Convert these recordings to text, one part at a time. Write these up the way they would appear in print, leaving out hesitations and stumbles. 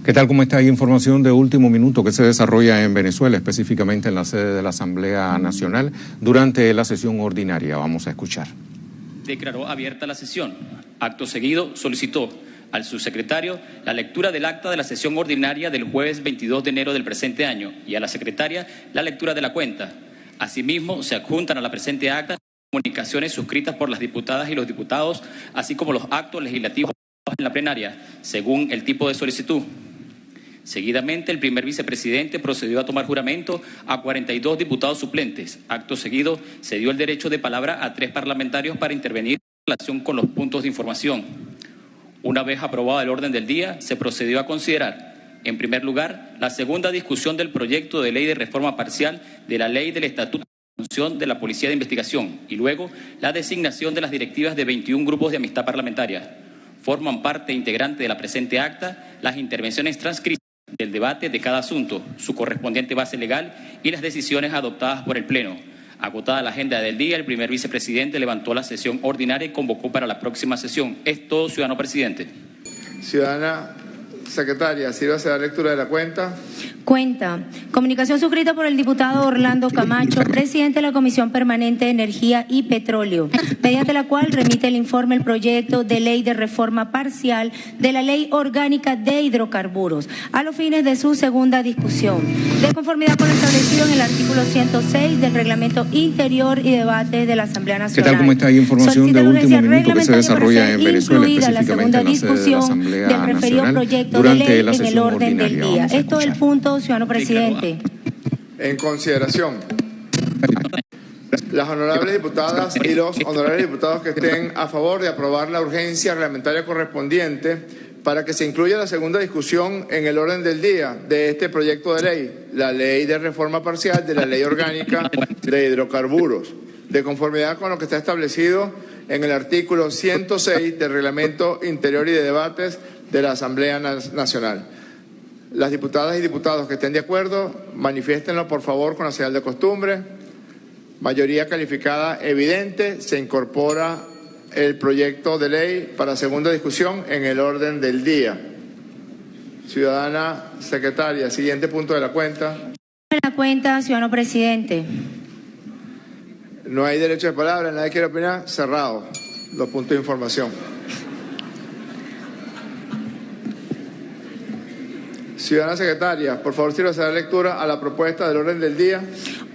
¿Qué tal? ¿Cómo está? Hay información de último minuto que se desarrolla en Venezuela, específicamente en la sede de la Asamblea Nacional, durante la sesión ordinaria. Vamos a escuchar. Declaró abierta la sesión. Acto seguido, solicitó al subsecretario la lectura del acta de la sesión ordinaria del jueves 22 de enero del presente año y a la secretaria la lectura de la cuenta. Asimismo, se adjuntan a la presente acta comunicaciones suscritas por las diputadas y los diputados, así como los actos legislativos en la plenaria, según el tipo de solicitud. Seguidamente, el primer vicepresidente procedió a tomar juramento a 42 diputados suplentes. Acto seguido, se dio el derecho de palabra a 3 parlamentarios para intervenir en relación con los puntos de información. Una vez aprobado el orden del día, se procedió a considerar, en primer lugar, la segunda discusión del proyecto de ley de reforma parcial de la Ley del Estatuto de Función de la Policía de Investigación y luego la designación de las directivas de 21 grupos de amistad parlamentaria. Forman parte integrante de la presente acta las intervenciones transcritas del debate de cada asunto, su correspondiente base legal y las decisiones adoptadas por el Pleno. Agotada la agenda del día, el primer vicepresidente levantó la sesión ordinaria y convocó para la próxima sesión. Es todo, ciudadano presidente. Ciudadana secretaria, sírvase la lectura de la cuenta. Cuenta. Comunicación suscrita por el diputado Orlando Camacho, presidente de la Comisión Permanente de Energía y Petróleo, mediante la cual remite el informe el proyecto de ley de reforma parcial de la Ley Orgánica de Hidrocarburos, a los fines de su segunda discusión, de conformidad con lo establecido en el artículo 106 del Reglamento Interior y Debate de la Asamblea Nacional. ¿Qué tal? ¿Cómo está? Hay información de último minuto que se desarrolla en Venezuela, específicamente en la sede de la Asamblea Nacional, durante la sesión ordinaria. Esto es el punto, ciudadano presidente. En consideración, las honorables diputadas y los honorables diputados que estén a favor de aprobar la urgencia reglamentaria correspondiente para que se incluya la segunda discusión en el orden del día de este proyecto de ley, la ley de reforma parcial de la Ley Orgánica de Hidrocarburos, de conformidad con lo que está establecido en el artículo 106 del Reglamento Interior y de Debates de la Asamblea Nacional. Las diputadas y diputados que estén de acuerdo, manifiéstenlo por favor con la señal de costumbre. Mayoría calificada evidente, se incorpora el proyecto de ley para segunda discusión en el orden del día. Ciudadana secretaria, siguiente punto de la cuenta. La cuenta, ciudadano presidente. No hay derecho de palabra, nadie quiere opinar, cerrado los puntos de información. Ciudadana secretaria, por favor, sírvase la lectura a la propuesta del orden del día.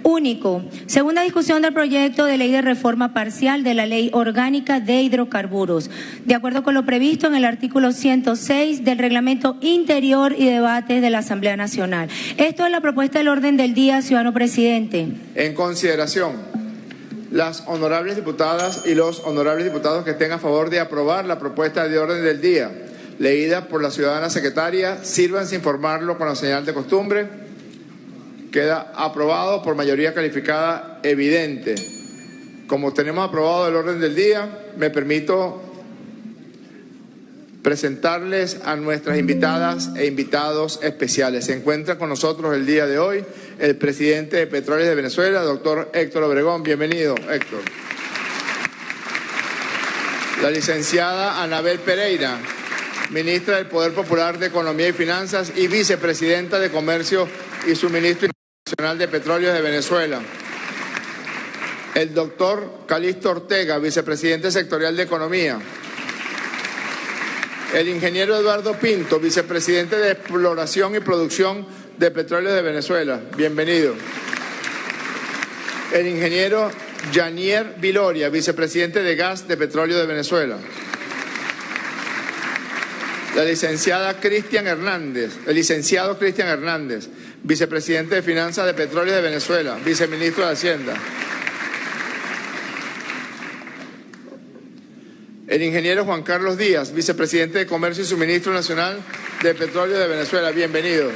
Único. Segunda discusión del proyecto de ley de reforma parcial de la Ley Orgánica de Hidrocarburos, de acuerdo con lo previsto en el artículo 106 del Reglamento Interior y Debate de la Asamblea Nacional. Esto es la propuesta del orden del día, ciudadano presidente. En consideración, las honorables diputadas y los honorables diputados que estén a favor de aprobar la propuesta de orden del día, leída por la ciudadana secretaria, sírvanse informarlo con la señal de costumbre. Queda aprobado por mayoría calificada evidente. Como tenemos aprobado el orden del día, me permito presentarles a nuestras invitadas e invitados especiales. Se encuentra con nosotros el día de hoy el presidente de Petróleos de Venezuela, doctor Héctor Obregón. Bienvenido, Héctor. La licenciada Anabel Pereira, ministra del Poder Popular de Economía y Finanzas y vicepresidenta de Comercio y Suministro Internacional de Petróleos de Venezuela. El doctor Calixto Ortega, vicepresidente sectorial de Economía. El ingeniero Eduardo Pinto, vicepresidente de Exploración y Producción de Petróleos de Venezuela. Bienvenido. El ingeniero Yanier Viloria, vicepresidente de Gas de Petróleo de Venezuela. La licenciada Cristian Hernández, el licenciado Cristian Hernández, vicepresidente de Finanzas de Petróleo de Venezuela, viceministro de Hacienda. El ingeniero Juan Carlos Díaz, vicepresidente de Comercio y Suministro Nacional de Petróleo de Venezuela, bienvenido.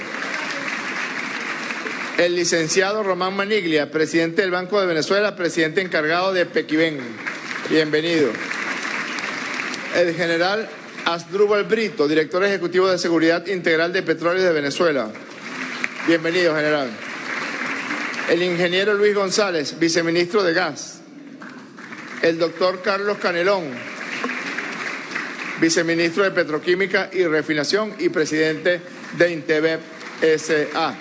El licenciado Román Maniglia, presidente del Banco de Venezuela, presidente encargado de Pequibén, bienvenido. El general Asdrúbal Brito, director ejecutivo de Seguridad Integral de Petróleos de Venezuela. Bienvenido, general. El ingeniero Luis González, viceministro de Gas. El doctor Carlos Canelón, viceministro de Petroquímica y Refinación y presidente de Intebep S.A.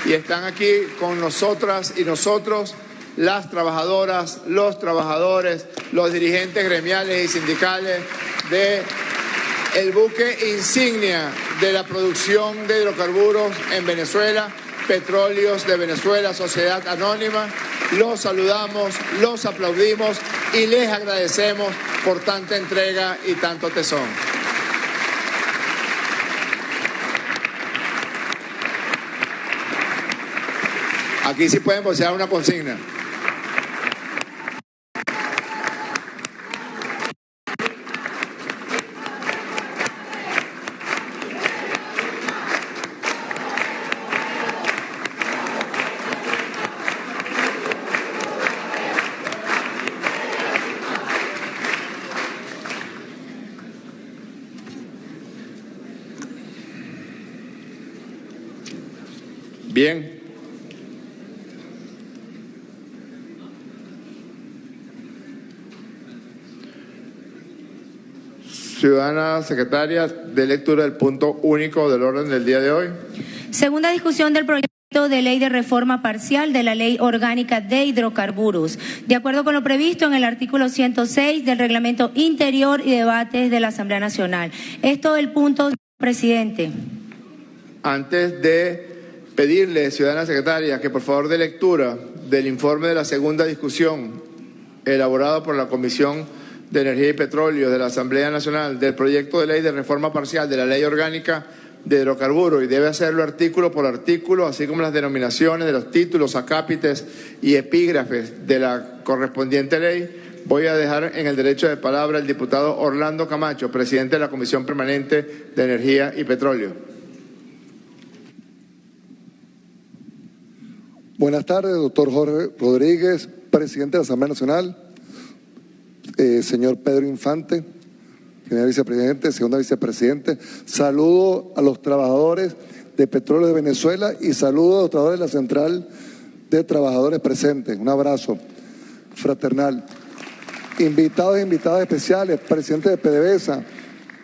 Y están aquí con nosotras y nosotros las trabajadoras, los trabajadores, los dirigentes gremiales y sindicales de el buque insignia de la producción de hidrocarburos en Venezuela, Petróleos de Venezuela, Sociedad Anónima. Los saludamos, los aplaudimos y les agradecemos por tanta entrega y tanto tesón. Aquí sí pueden vocear una consigna. Bien. Ciudadana secretaria, de lectura del punto único del orden del día de hoy. Segunda discusión del proyecto de ley de reforma parcial de la Ley Orgánica de Hidrocarburos. De acuerdo con lo previsto en el artículo 106 del Reglamento Interior y Debates de la Asamblea Nacional. Esto el punto, presidente. Antes de pedirle, ciudadana secretaria, que por favor dé lectura del informe de la segunda discusión elaborado por la Comisión de Energía y Petróleo de la Asamblea Nacional del proyecto de ley de reforma parcial de la Ley Orgánica de Hidrocarburos, y debe hacerlo artículo por artículo, así como las denominaciones de los títulos, acápites y epígrafes de la correspondiente ley. Voy a dejar en el derecho de palabra al diputado Orlando Camacho, presidente de la Comisión Permanente de Energía y Petróleo. Buenas tardes, doctor Jorge Rodríguez, presidente de la Asamblea Nacional. Señor Pedro Infante, primer vicepresidente, segunda vicepresidente. Saludo a los trabajadores de Petróleo de Venezuela y saludo a los trabajadores de la Central de Trabajadores presentes. Un abrazo fraternal. Invitados e invitadas especiales, presidente de PDVSA,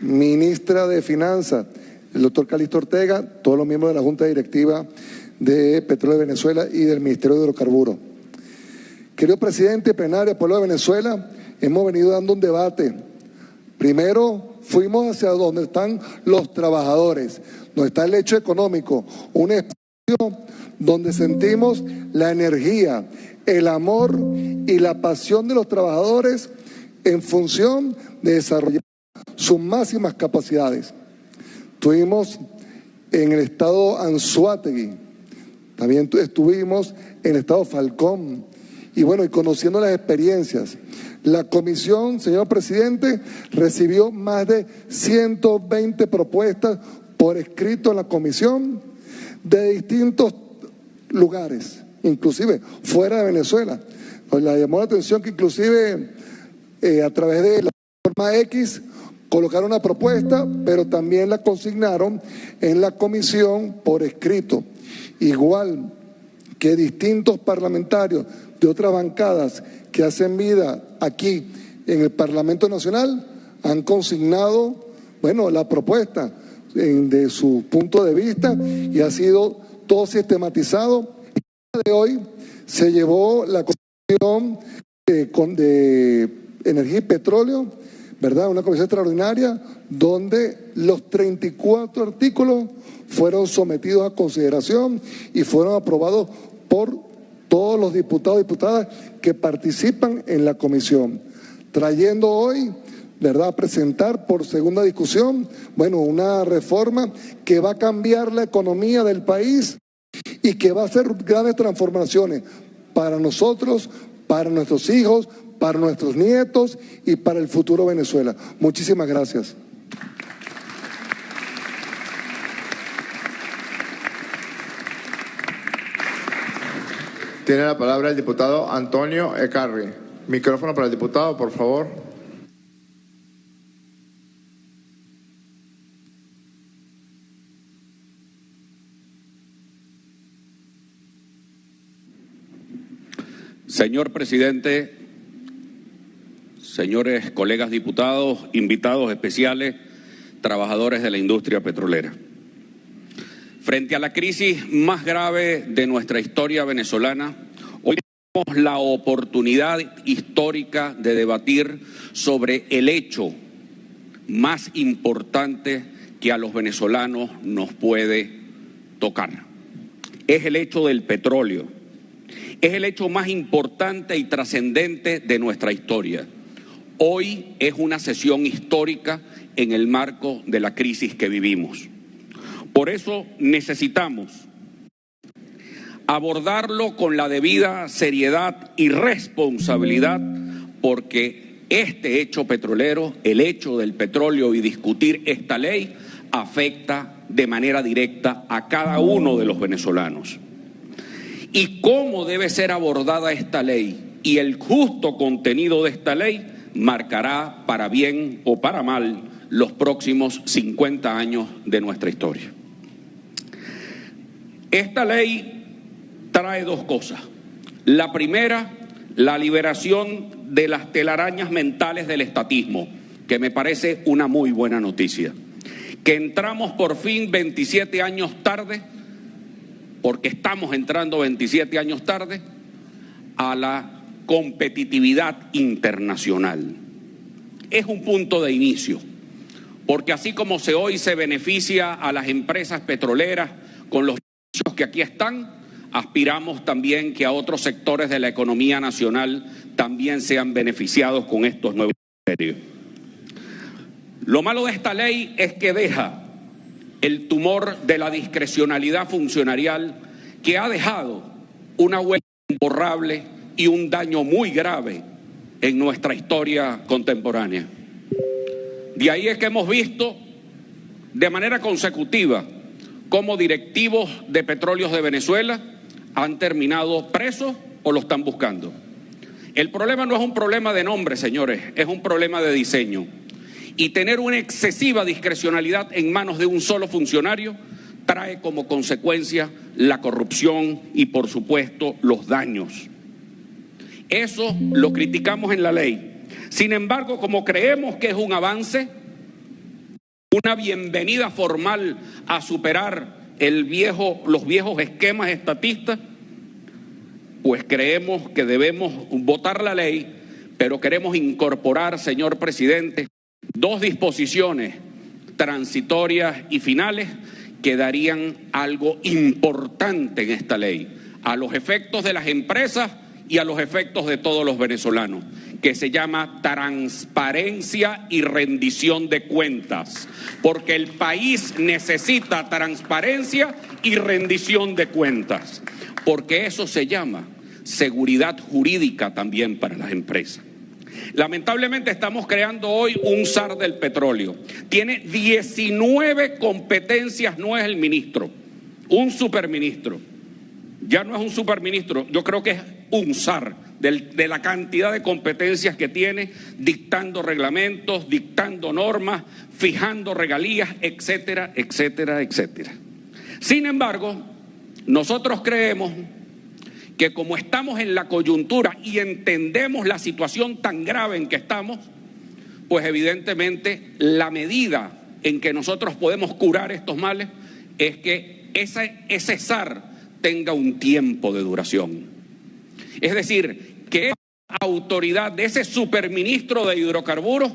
ministra de Finanzas, el doctor Calixto Ortega, todos los miembros de la Junta Directiva de Petróleo de Venezuela y del Ministerio de Hidrocarburos. Querido presidente, plenaria, pueblo de Venezuela, hemos venido dando un debate. Primero fuimos hacia donde están los trabajadores, donde está el hecho económico, un espacio donde sentimos la energía, el amor y la pasión de los trabajadores en función de desarrollar sus máximas capacidades. Estuvimos en el estado Anzoátegui, también estuvimos en el estado Falcón, y bueno, y conociendo las experiencias. La comisión, señor presidente, recibió más de 120 propuestas por escrito en la comisión de distintos lugares, inclusive fuera de Venezuela. Nos llamó la atención que inclusive a través de la plataforma X colocaron una propuesta, pero también la consignaron en la comisión por escrito. Igual que distintos parlamentarios de otras bancadas que hacen vida aquí en el Parlamento Nacional han consignado, bueno, la propuesta de su punto de vista y ha sido todo sistematizado. El día de hoy se llevó la Comisión de Energía y Petróleo, ¿verdad? Una comisión extraordinaria donde los 34 artículos fueron sometidos a consideración y fueron aprobados por todos los diputados y diputadas que participan en la comisión, trayendo hoy, ¿verdad?, a presentar por segunda discusión, bueno, una reforma que va a cambiar la economía del país y que va a hacer grandes transformaciones para nosotros, para nuestros hijos, para nuestros nietos y para el futuro Venezuela. Muchísimas gracias. Tiene la palabra el diputado Antonio Ecarri. Micrófono para el diputado, por favor. Señor presidente, señores colegas diputados, invitados especiales, trabajadores de la industria petrolera. Frente a la crisis más grave de nuestra historia venezolana, hoy tenemos la oportunidad histórica de debatir sobre el hecho más importante que a los venezolanos nos puede tocar. Es el hecho del petróleo. Es el hecho más importante y trascendente de nuestra historia. Hoy es una sesión histórica en el marco de la crisis que vivimos. Por eso necesitamos abordarlo con la debida seriedad y responsabilidad, porque este hecho petrolero, el hecho del petróleo y discutir esta ley, afecta de manera directa a cada uno de los venezolanos. Y cómo debe ser abordada esta ley y el justo contenido de esta ley marcará, para bien o para mal, los próximos 50 años de nuestra historia. Esta ley trae dos cosas. La primera, la liberación de las telarañas mentales del estatismo, que me parece una muy buena noticia. Que entramos por fin 27 años tarde, porque estamos entrando 27 años tarde, a la competitividad internacional. Es un punto de inicio, porque así como hoy se beneficia a las empresas petroleras con los beneficios que aquí están, aspiramos también que a otros sectores de la economía nacional también sean beneficiados con estos nuevos criterios. Lo malo de esta ley es que deja el tumor de la discrecionalidad funcionarial, que ha dejado una huella imborrable y un daño muy grave en nuestra historia contemporánea. De ahí es que hemos visto de manera consecutiva cómo directivos de Petróleos de Venezuela han terminado presos o lo están buscando. El problema no es un problema de nombre, señores, es un problema de diseño. Y tener una excesiva discrecionalidad en manos de un solo funcionario trae como consecuencia la corrupción y, por supuesto, los daños. Eso lo criticamos en la ley. Sin embargo, como creemos que es un avance, una bienvenida formal a superar los viejos esquemas estatistas, pues creemos que debemos votar la ley, pero queremos incorporar, señor presidente, dos disposiciones transitorias y finales que darían algo importante en esta ley, a los efectos de las empresas y a los efectos de todos los venezolanos, que se llama transparencia y rendición de cuentas, porque el país necesita transparencia y rendición de cuentas, porque eso se llama seguridad jurídica también para las empresas. Lamentablemente estamos creando hoy un zar del petróleo. Tiene 19 competencias, no es el ministro, un superministro. Ya no es un superministro, yo creo que es un zar de la cantidad de competencias que tiene, dictando reglamentos, dictando normas, fijando regalías, etcétera, etcétera, etcétera. Sin embargo, nosotros creemos que como estamos en la coyuntura y entendemos la situación tan grave en que estamos, pues evidentemente la medida en que nosotros podemos curar estos males es que ese zar tenga un tiempo de duración. Es decir, que esa autoridad de ese superministro de hidrocarburos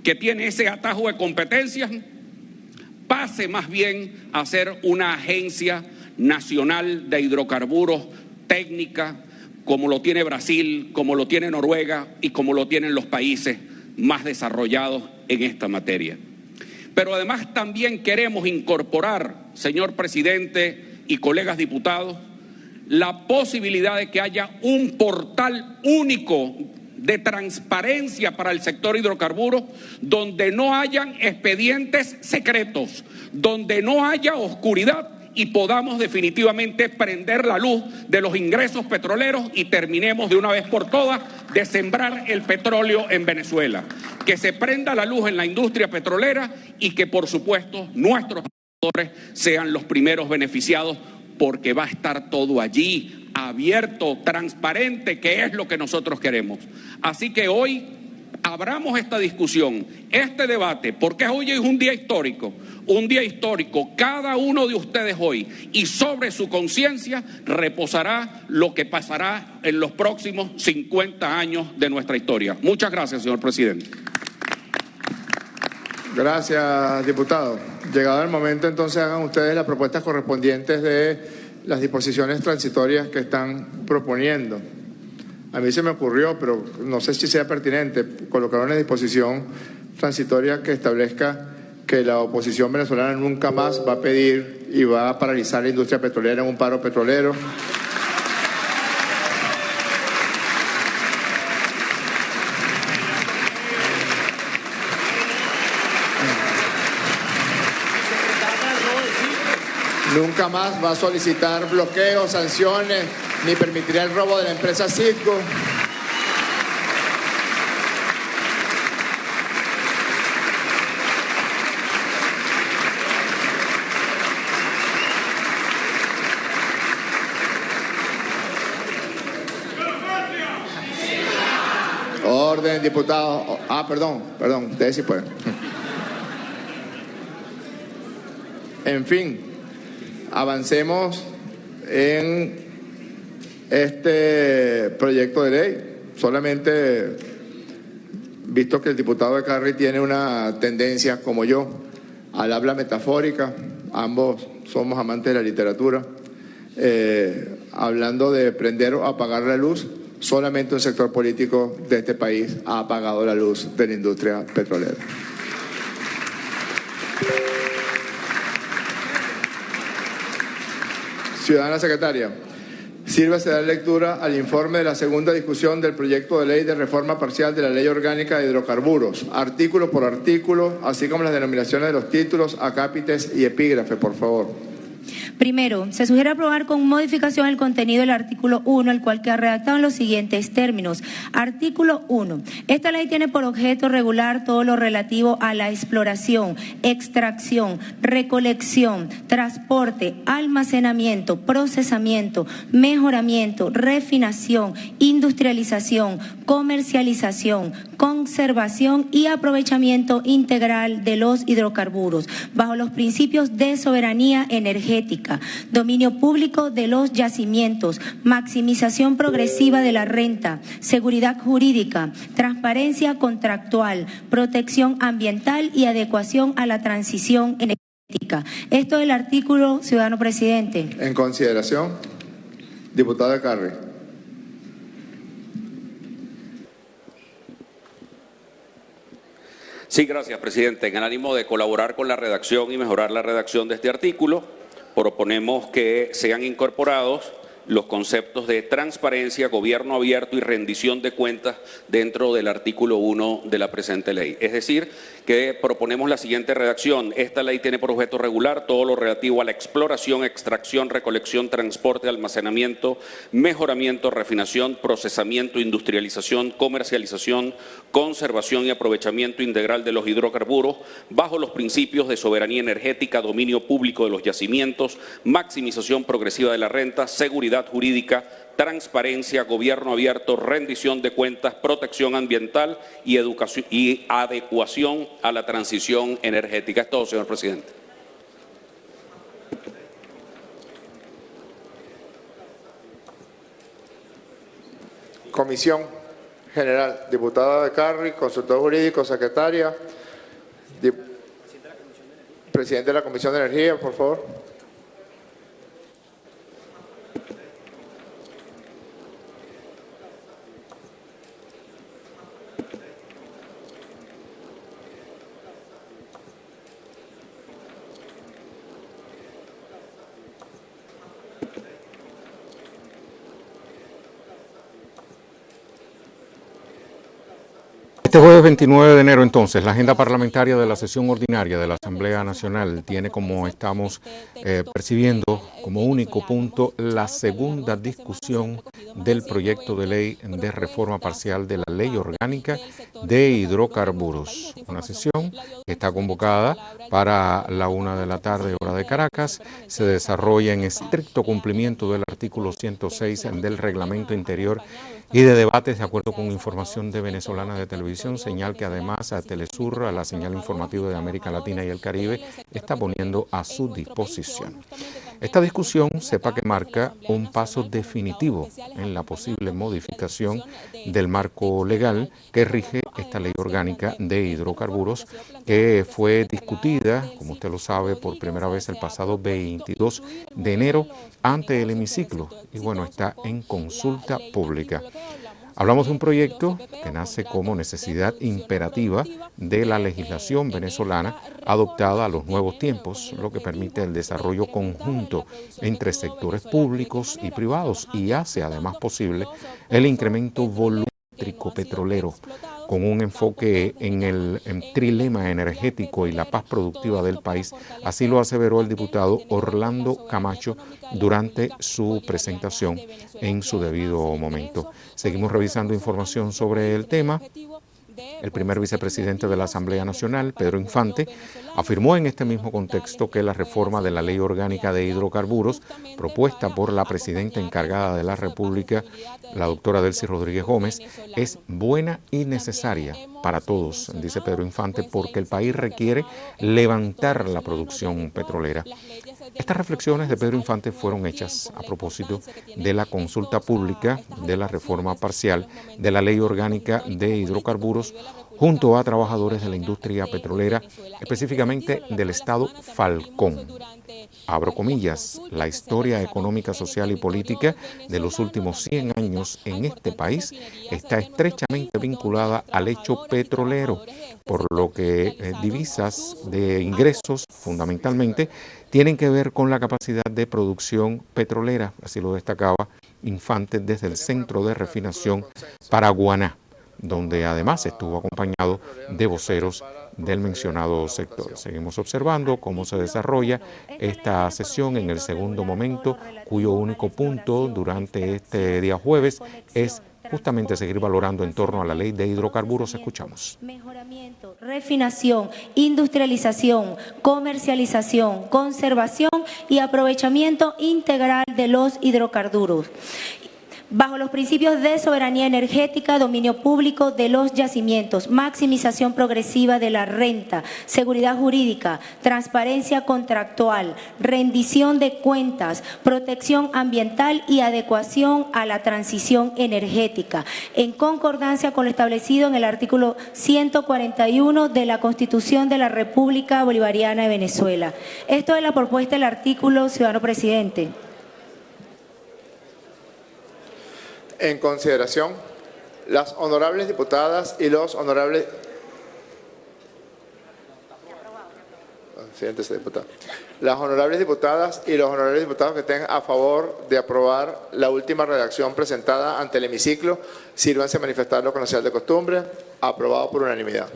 que tiene ese atajo de competencias pase más bien a ser una agencia nacional de hidrocarburos técnica, como lo tiene Brasil, como lo tiene Noruega y como lo tienen los países más desarrollados en esta materia. Pero además también queremos incorporar, señor presidente y colegas diputados, la posibilidad de que haya un portal único de transparencia para el sector hidrocarburos, donde no hayan expedientes secretos, donde no haya oscuridad y podamos definitivamente prender la luz de los ingresos petroleros y terminemos de una vez por todas de sembrar el petróleo en Venezuela. Que se prenda la luz en la industria petrolera y que, por supuesto, nuestros trabajadores sean los primeros beneficiados, porque va a estar todo allí, abierto, transparente, que es lo que nosotros queremos. Así que hoy abramos esta discusión, este debate, porque hoy es un día histórico. Un día histórico, cada uno de ustedes hoy, y sobre su conciencia reposará lo que pasará en los próximos 50 años de nuestra historia. Muchas gracias, señor presidente. Gracias, diputado. Llegado el momento, entonces hagan ustedes las propuestas correspondientes de las disposiciones transitorias que están proponiendo. A mí se me ocurrió, pero no sé si sea pertinente, colocar una disposición transitoria que establezca que la oposición venezolana nunca más va a pedir y va a paralizar la industria petrolera en un paro petrolero. Nunca más va a solicitar bloqueos, sanciones, ni permitirá el robo de la empresa Citgo. Orden, diputado. Perdón, ustedes sí pueden. En fin, avancemos en este proyecto de ley. Solamente, visto que el diputado de Carri tiene una tendencia, como yo, al habla metafórica, ambos somos amantes de la literatura, hablando de prender o apagar la luz, solamente un sector político de este país ha apagado la luz de la industria petrolera. Ciudadana secretaria, sírvase dar lectura al informe de la segunda discusión del proyecto de ley de reforma parcial de la Ley Orgánica de Hidrocarburos, artículo por artículo, así como las denominaciones de los títulos, acápites y epígrafe, por favor. Primero, se sugiere aprobar con modificación el contenido del artículo 1, el cual queda redactado en los siguientes términos. Artículo 1. Esta ley tiene por objeto regular todo lo relativo a la exploración, extracción, recolección, transporte, almacenamiento, procesamiento, mejoramiento, refinación, industrialización, comercialización, conservación y aprovechamiento integral de los hidrocarburos, bajo los principios de soberanía energética, dominio público de los yacimientos, maximización progresiva de la renta, seguridad jurídica, transparencia contractual, protección ambiental y adecuación a la transición energética. Esto es el artículo, ciudadano presidente. En consideración, diputado de Carri. Sí, gracias, presidente. En el ánimo de colaborar con la redacción y mejorar la redacción de este artículo, proponemos que sean incorporados los conceptos de transparencia, gobierno abierto y rendición de cuentas dentro del artículo 1 de la presente ley. Es decir, que proponemos la siguiente redacción. Esta ley tiene por objeto regular todo lo relativo a la exploración, extracción, recolección, transporte, almacenamiento, mejoramiento, refinación, procesamiento, industrialización, comercialización, conservación y aprovechamiento integral de los hidrocarburos bajo los principios de soberanía energética, dominio público de los yacimientos, maximización progresiva de la renta, seguridad jurídica, transparencia, gobierno abierto, rendición de cuentas, protección ambiental y educación y adecuación a la transición energética. Es todo, señor presidente. Comisión General, diputada de Carri, consultor jurídico, secretaria, presidente de la Comisión de Energía, por favor. Este jueves 29 de enero, entonces, la agenda parlamentaria de la sesión ordinaria de la Asamblea Nacional tiene, como estamos percibiendo, como único punto la segunda discusión del proyecto de ley de reforma parcial de la Ley Orgánica de Hidrocarburos. Una sesión que está convocada para la 1 de la tarde, hora de Caracas. Se desarrolla en estricto cumplimiento del artículo 106 del Reglamento Interior y de debates, de acuerdo con información de Venezolana de Televisión, señal que además a Telesur, a la señal informativa de América Latina y el Caribe, está poniendo a su disposición. Esta discusión, sepa que marca un paso definitivo en la posible modificación del marco legal que rige esta ley orgánica de hidrocarburos, que fue discutida, como usted lo sabe, por primera vez el pasado 22 de enero ante el hemiciclo y bueno, está en consulta pública. Hablamos de un proyecto que nace como necesidad imperativa de la legislación venezolana adoptada a los nuevos tiempos, lo que permite el desarrollo conjunto entre sectores públicos y privados y hace además posible el incremento volumétrico petrolero con un enfoque en el trilema energético y la paz productiva del país. Así lo aseveró el diputado Orlando Camacho durante su presentación en su debido momento. Seguimos revisando información sobre el tema. El primer vicepresidente de la Asamblea Nacional, Pedro Infante, afirmó en este mismo contexto que la reforma de la Ley Orgánica de Hidrocarburos, propuesta por la presidenta encargada de la República, la doctora Delcy Rodríguez Gómez, es buena y necesaria para todos, dice Pedro Infante, porque el país requiere levantar la producción petrolera. Estas reflexiones de Pedro Infante fueron hechas a propósito de la consulta pública de la reforma parcial de la Ley Orgánica de Hidrocarburos junto a trabajadores de la industria petrolera, específicamente del estado Falcón. Abro comillas, la historia económica, social y política de los últimos 100 años en este país está estrechamente vinculada al hecho petrolero, por lo que divisas de ingresos fundamentalmente tienen que ver con la capacidad de producción petrolera, así lo destacaba Infante desde el Centro de Refinación Paraguaná, donde además estuvo acompañado de voceros del mencionado sector. Seguimos observando cómo se desarrolla esta sesión en el segundo momento, cuyo único punto durante este día jueves es justamente seguir valorando en torno a la ley de hidrocarburos. Escuchamos. Mejoramiento, refinación, industrialización, comercialización, conservación y aprovechamiento integral de los hidrocarburos, bajo los principios de soberanía energética, dominio público de los yacimientos, maximización progresiva de la renta, seguridad jurídica, transparencia contractual, rendición de cuentas, protección ambiental y adecuación a la transición energética, en concordancia con lo establecido en el artículo 141 de la Constitución de la República Bolivariana de Venezuela. Esto es la propuesta del artículo, ciudadano presidente. En consideración, las honorables diputadas y los honorables... Las honorables diputadas y los honorables diputados que estén a favor de aprobar la última redacción presentada ante el hemiciclo, sírvanse a manifestarlo con la señal de costumbre. Aprobado por unanimidad.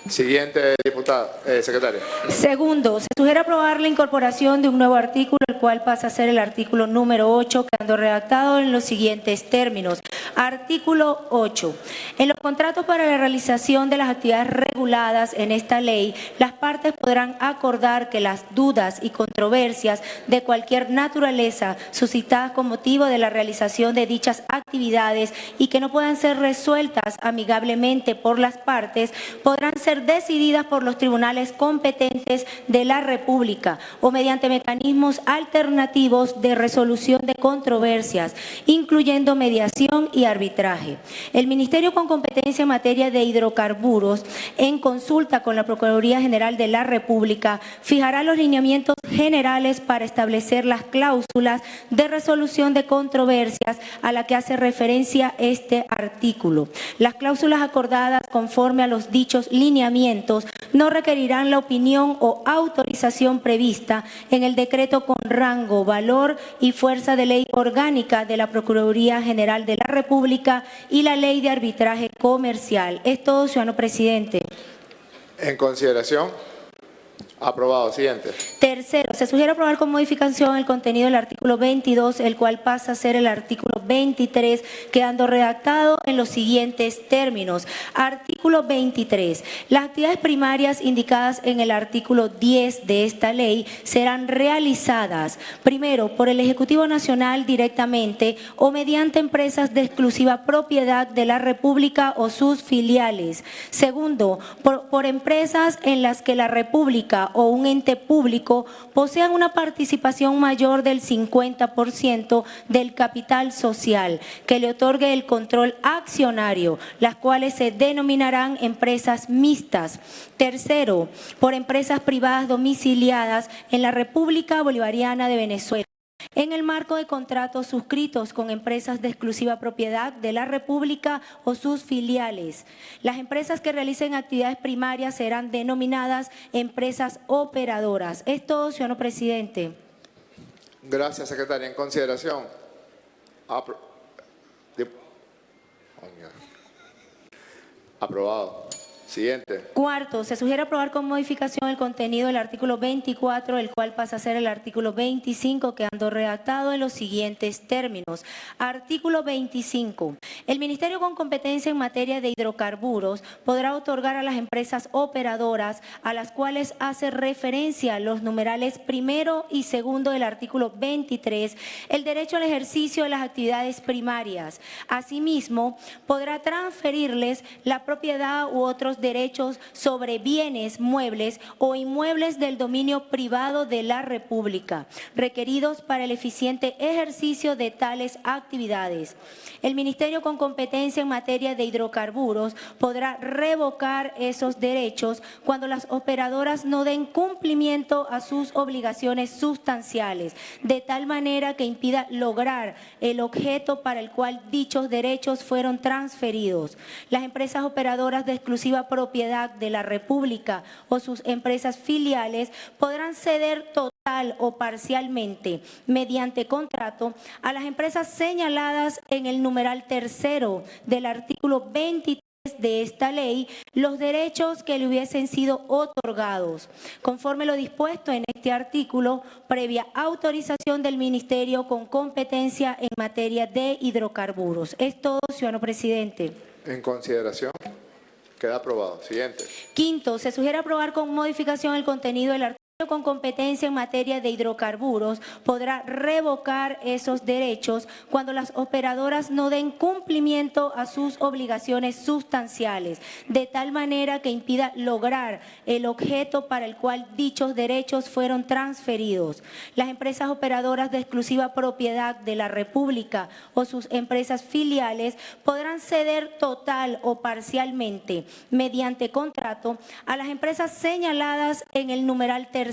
Siguiente, diputada, secretaria. Segundo, se sugiere aprobar la incorporación de un nuevo artículo, el cual pasa a ser el artículo número 8, quedando redactado en los siguientes términos. Artículo 8. En los contratos para la realización de las actividades reguladas en esta ley, las partes podrán acordar que las dudas y controversias de cualquier naturaleza suscitadas con motivo de la realización de dichas actividades y que no puedan ser resueltas amigablemente por las partes, podrán ser decididas por los tribunales competentes de la República o mediante mecanismos alternativos de resolución de controversias, incluyendo mediación y arbitraje. El Ministerio con competencia en materia de hidrocarburos, en consulta con la Procuraduría General de la República, fijará los lineamientos generales para establecer las cláusulas de resolución de controversias a la que hace referencia este artículo. Las cláusulas acordadas conforme a los dichos lineamientos no requerirán la opinión o autorización prevista en el decreto con rango, valor y fuerza de ley orgánica de la Procuraduría General de la República y la Ley de Arbitraje Comercial. Es todo, ciudadano presidente. En consideración, Aprobado. Siguiente. Tercero, se sugiere aprobar con modificación el contenido del artículo 22, el cual pasa a ser el artículo 23, quedando redactado en los siguientes términos. Artículo 23. Las actividades primarias indicadas en el artículo 10 de esta ley serán realizadas, primero, por el Ejecutivo Nacional directamente o mediante empresas de exclusiva propiedad de la República o sus filiales. Segundo, por empresas en las que la República o un ente público posean una participación mayor del 50% del capital social que le otorgue el control accionario, las cuales se denominarán empresas mixtas. Tercero, por empresas privadas domiciliadas en la República Bolivariana de Venezuela, en el marco de contratos suscritos con empresas de exclusiva propiedad de la República o sus filiales. Las empresas que realicen actividades primarias serán denominadas empresas operadoras. Es todo, señor presidente. Gracias, secretaria. En consideración. Aprobado. Siguiente. Cuarto, se sugiere aprobar con modificación el contenido del artículo 24, el cual pasa a ser el artículo 25, quedando redactado en los siguientes términos. Artículo 25. El Ministerio con competencia en materia de hidrocarburos podrá otorgar a las empresas operadoras a las cuales hace referencia los numerales primero y segundo del artículo 23 el derecho al ejercicio de las actividades primarias. Asimismo, podrá transferirles la propiedad u otros derechos sobre bienes muebles o inmuebles del dominio privado de la República, requeridos para el eficiente ejercicio de tales actividades. El Ministerio con competencia en materia de hidrocarburos podrá revocar esos derechos cuando las operadoras no den cumplimiento a sus obligaciones sustanciales, de tal manera que impida lograr el objeto para el cual dichos derechos fueron transferidos. Las empresas operadoras de exclusiva propiedad de la República o sus empresas filiales podrán ceder total o parcialmente, mediante contrato, a las empresas señaladas en el numeral tercero del artículo 23 de esta ley los derechos que le hubiesen sido otorgados, conforme lo dispuesto en este artículo, previa autorización del Ministerio con competencia en materia de hidrocarburos. Es todo, ciudadano presidente. En consideración. Queda aprobado. Siguiente. Quinto, se sugiere aprobar con modificación el contenido del artículo con competencia en materia de hidrocarburos podrá revocar esos derechos cuando las operadoras no den cumplimiento a sus obligaciones sustanciales, de tal manera que impida lograr el objeto para el cual dichos derechos fueron transferidos. Las empresas operadoras de exclusiva propiedad de la República o sus empresas filiales podrán ceder total o parcialmente, mediante contrato, a las empresas señaladas en el numeral tercero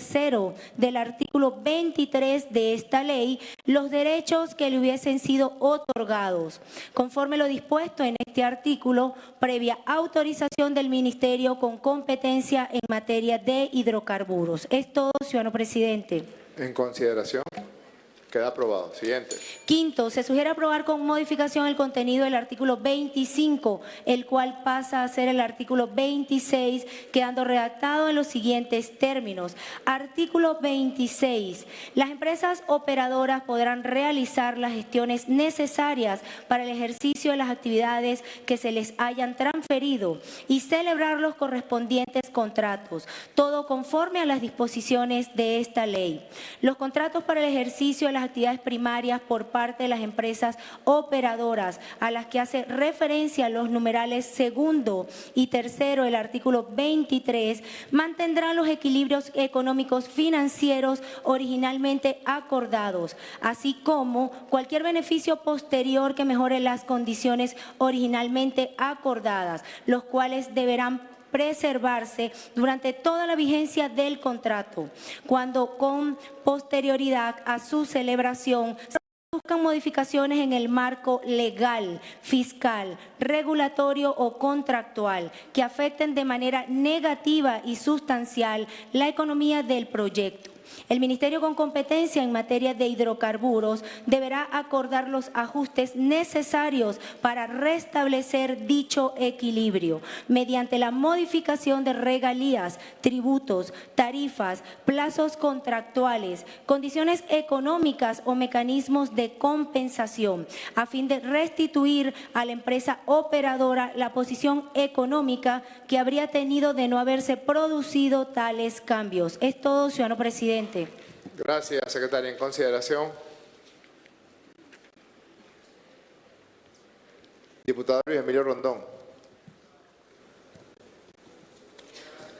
del artículo 23 de esta ley los derechos que le hubiesen sido otorgados, conforme lo dispuesto en este artículo, previa autorización del Ministerio con competencia en materia de hidrocarburos. Es todo, ciudadano presidente. En consideración. Queda aprobado. Siguiente. Quinto, se sugiere aprobar con modificación el contenido del artículo 25, el cual pasa a ser el artículo 26, quedando redactado en los siguientes términos. Artículo 26. Las empresas operadoras podrán realizar las gestiones necesarias para el ejercicio de las actividades que se les hayan transferido y celebrar los correspondientes contratos, todo conforme a las disposiciones de esta ley. Los contratos para el ejercicio de las actividades primarias por parte de las empresas operadoras a las que hace referencia los numerales segundo y tercero del artículo 23 mantendrán los equilibrios económicos financieros originalmente acordados, así como cualquier beneficio posterior que mejore las condiciones originalmente acordadas, los cuales deberán preservarse durante toda la vigencia del contrato, cuando con posterioridad a su celebración se buscan modificaciones en el marco legal, fiscal, regulatorio o contractual que afecten de manera negativa y sustancial la economía del proyecto. El Ministerio con competencia en materia de hidrocarburos deberá acordar los ajustes necesarios para restablecer dicho equilibrio mediante la modificación de regalías, tributos, tarifas, plazos contractuales, condiciones económicas o mecanismos de compensación, a fin de restituir a la empresa operadora la posición económica que habría tenido de no haberse producido tales cambios. Es todo, ciudadano presidente. Gracias, secretaria. En consideración. Diputado Luis Emilio Rondón.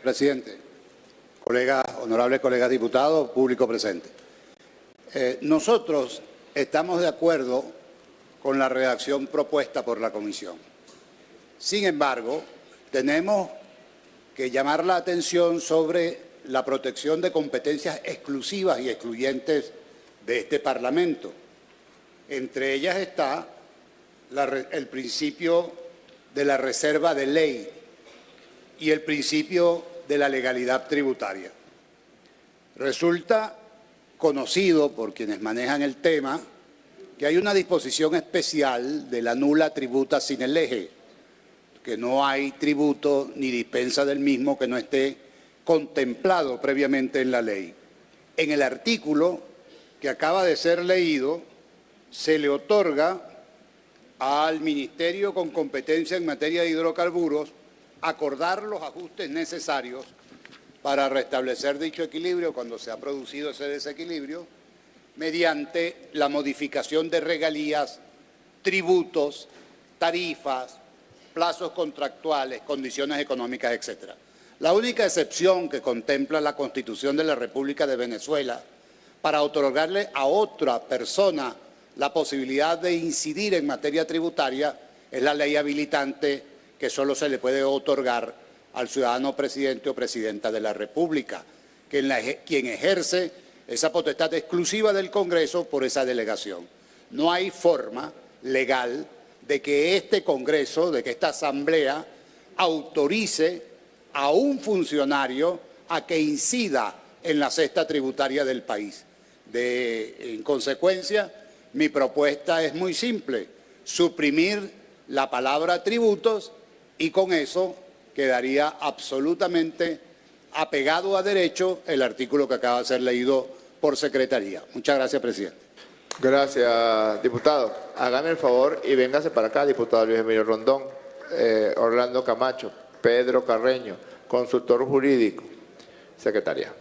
Presidente, honorables colegas diputados, público presente. Nosotros estamos de acuerdo con la redacción propuesta por la Comisión. Sin embargo, tenemos que llamar la atención sobre la protección de competencias exclusivas y excluyentes de este Parlamento. Entre ellas está el principio de la reserva de ley y el principio de la legalidad tributaria. Resulta conocido por quienes manejan el tema que hay una disposición especial de la nula tributa sine lege, que no hay tributo ni dispensa del mismo que no esté contemplado previamente en la ley. En el artículo que acaba de ser leído, se le otorga al Ministerio con competencia en materia de hidrocarburos acordar los ajustes necesarios para restablecer dicho equilibrio cuando se ha producido ese desequilibrio, mediante la modificación de regalías, tributos, tarifas, plazos contractuales, condiciones económicas, etc. La única excepción que contempla la Constitución de la República de Venezuela para otorgarle a otra persona la posibilidad de incidir en materia tributaria es la ley habilitante que solo se le puede otorgar al ciudadano presidente o presidenta de la República, quien ejerce esa potestad exclusiva del Congreso por esa delegación. No hay forma legal de que este Congreso, de que esta Asamblea autorice a un funcionario a que incida en la cesta tributaria del país. En consecuencia, mi propuesta es muy simple: suprimir la palabra tributos y con eso quedaría absolutamente apegado a derecho el artículo que acaba de ser leído por secretaría. Muchas gracias, presidente. Gracias, diputado. Hágame el favor y véngase para acá, diputado Luis Emilio Rondón, Orlando Camacho, Pedro Carreño, consultor jurídico. Secretaria.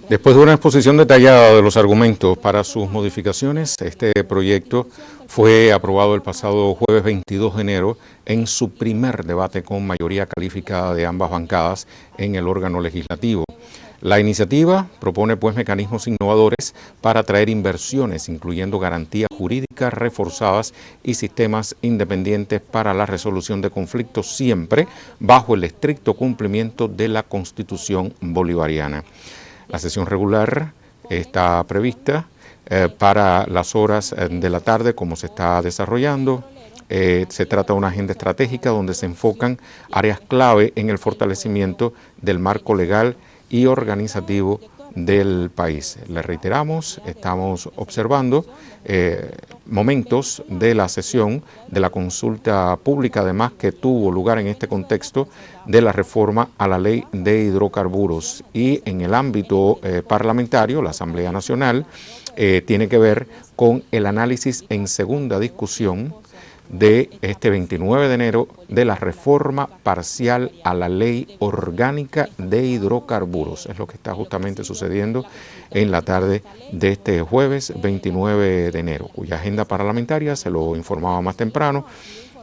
Después de una exposición detallada de los argumentos para sus modificaciones, este proyecto fue aprobado el pasado jueves 22 de enero en su primer debate con mayoría calificada de ambas bancadas en el órgano legislativo. La iniciativa propone pues mecanismos innovadores para atraer inversiones, incluyendo garantías jurídicas reforzadas y sistemas independientes para la resolución de conflictos, siempre bajo el estricto cumplimiento de la Constitución bolivariana. La sesión regular está prevista para las horas de la tarde, como se está desarrollando. Se trata de una agenda estratégica donde se enfocan áreas clave en el fortalecimiento del marco legal y organizativo del país. Le reiteramos, estamos observando momentos de la sesión de la consulta pública, además que tuvo lugar en este contexto de la reforma a la ley de hidrocarburos, y en el ámbito parlamentario, la Asamblea Nacional tiene que ver con el análisis en segunda discusión de este 29 de enero de la reforma parcial a la ley orgánica de hidrocarburos. Es lo que está justamente sucediendo en la tarde de este jueves 29 de enero, cuya agenda parlamentaria, se lo informaba más temprano,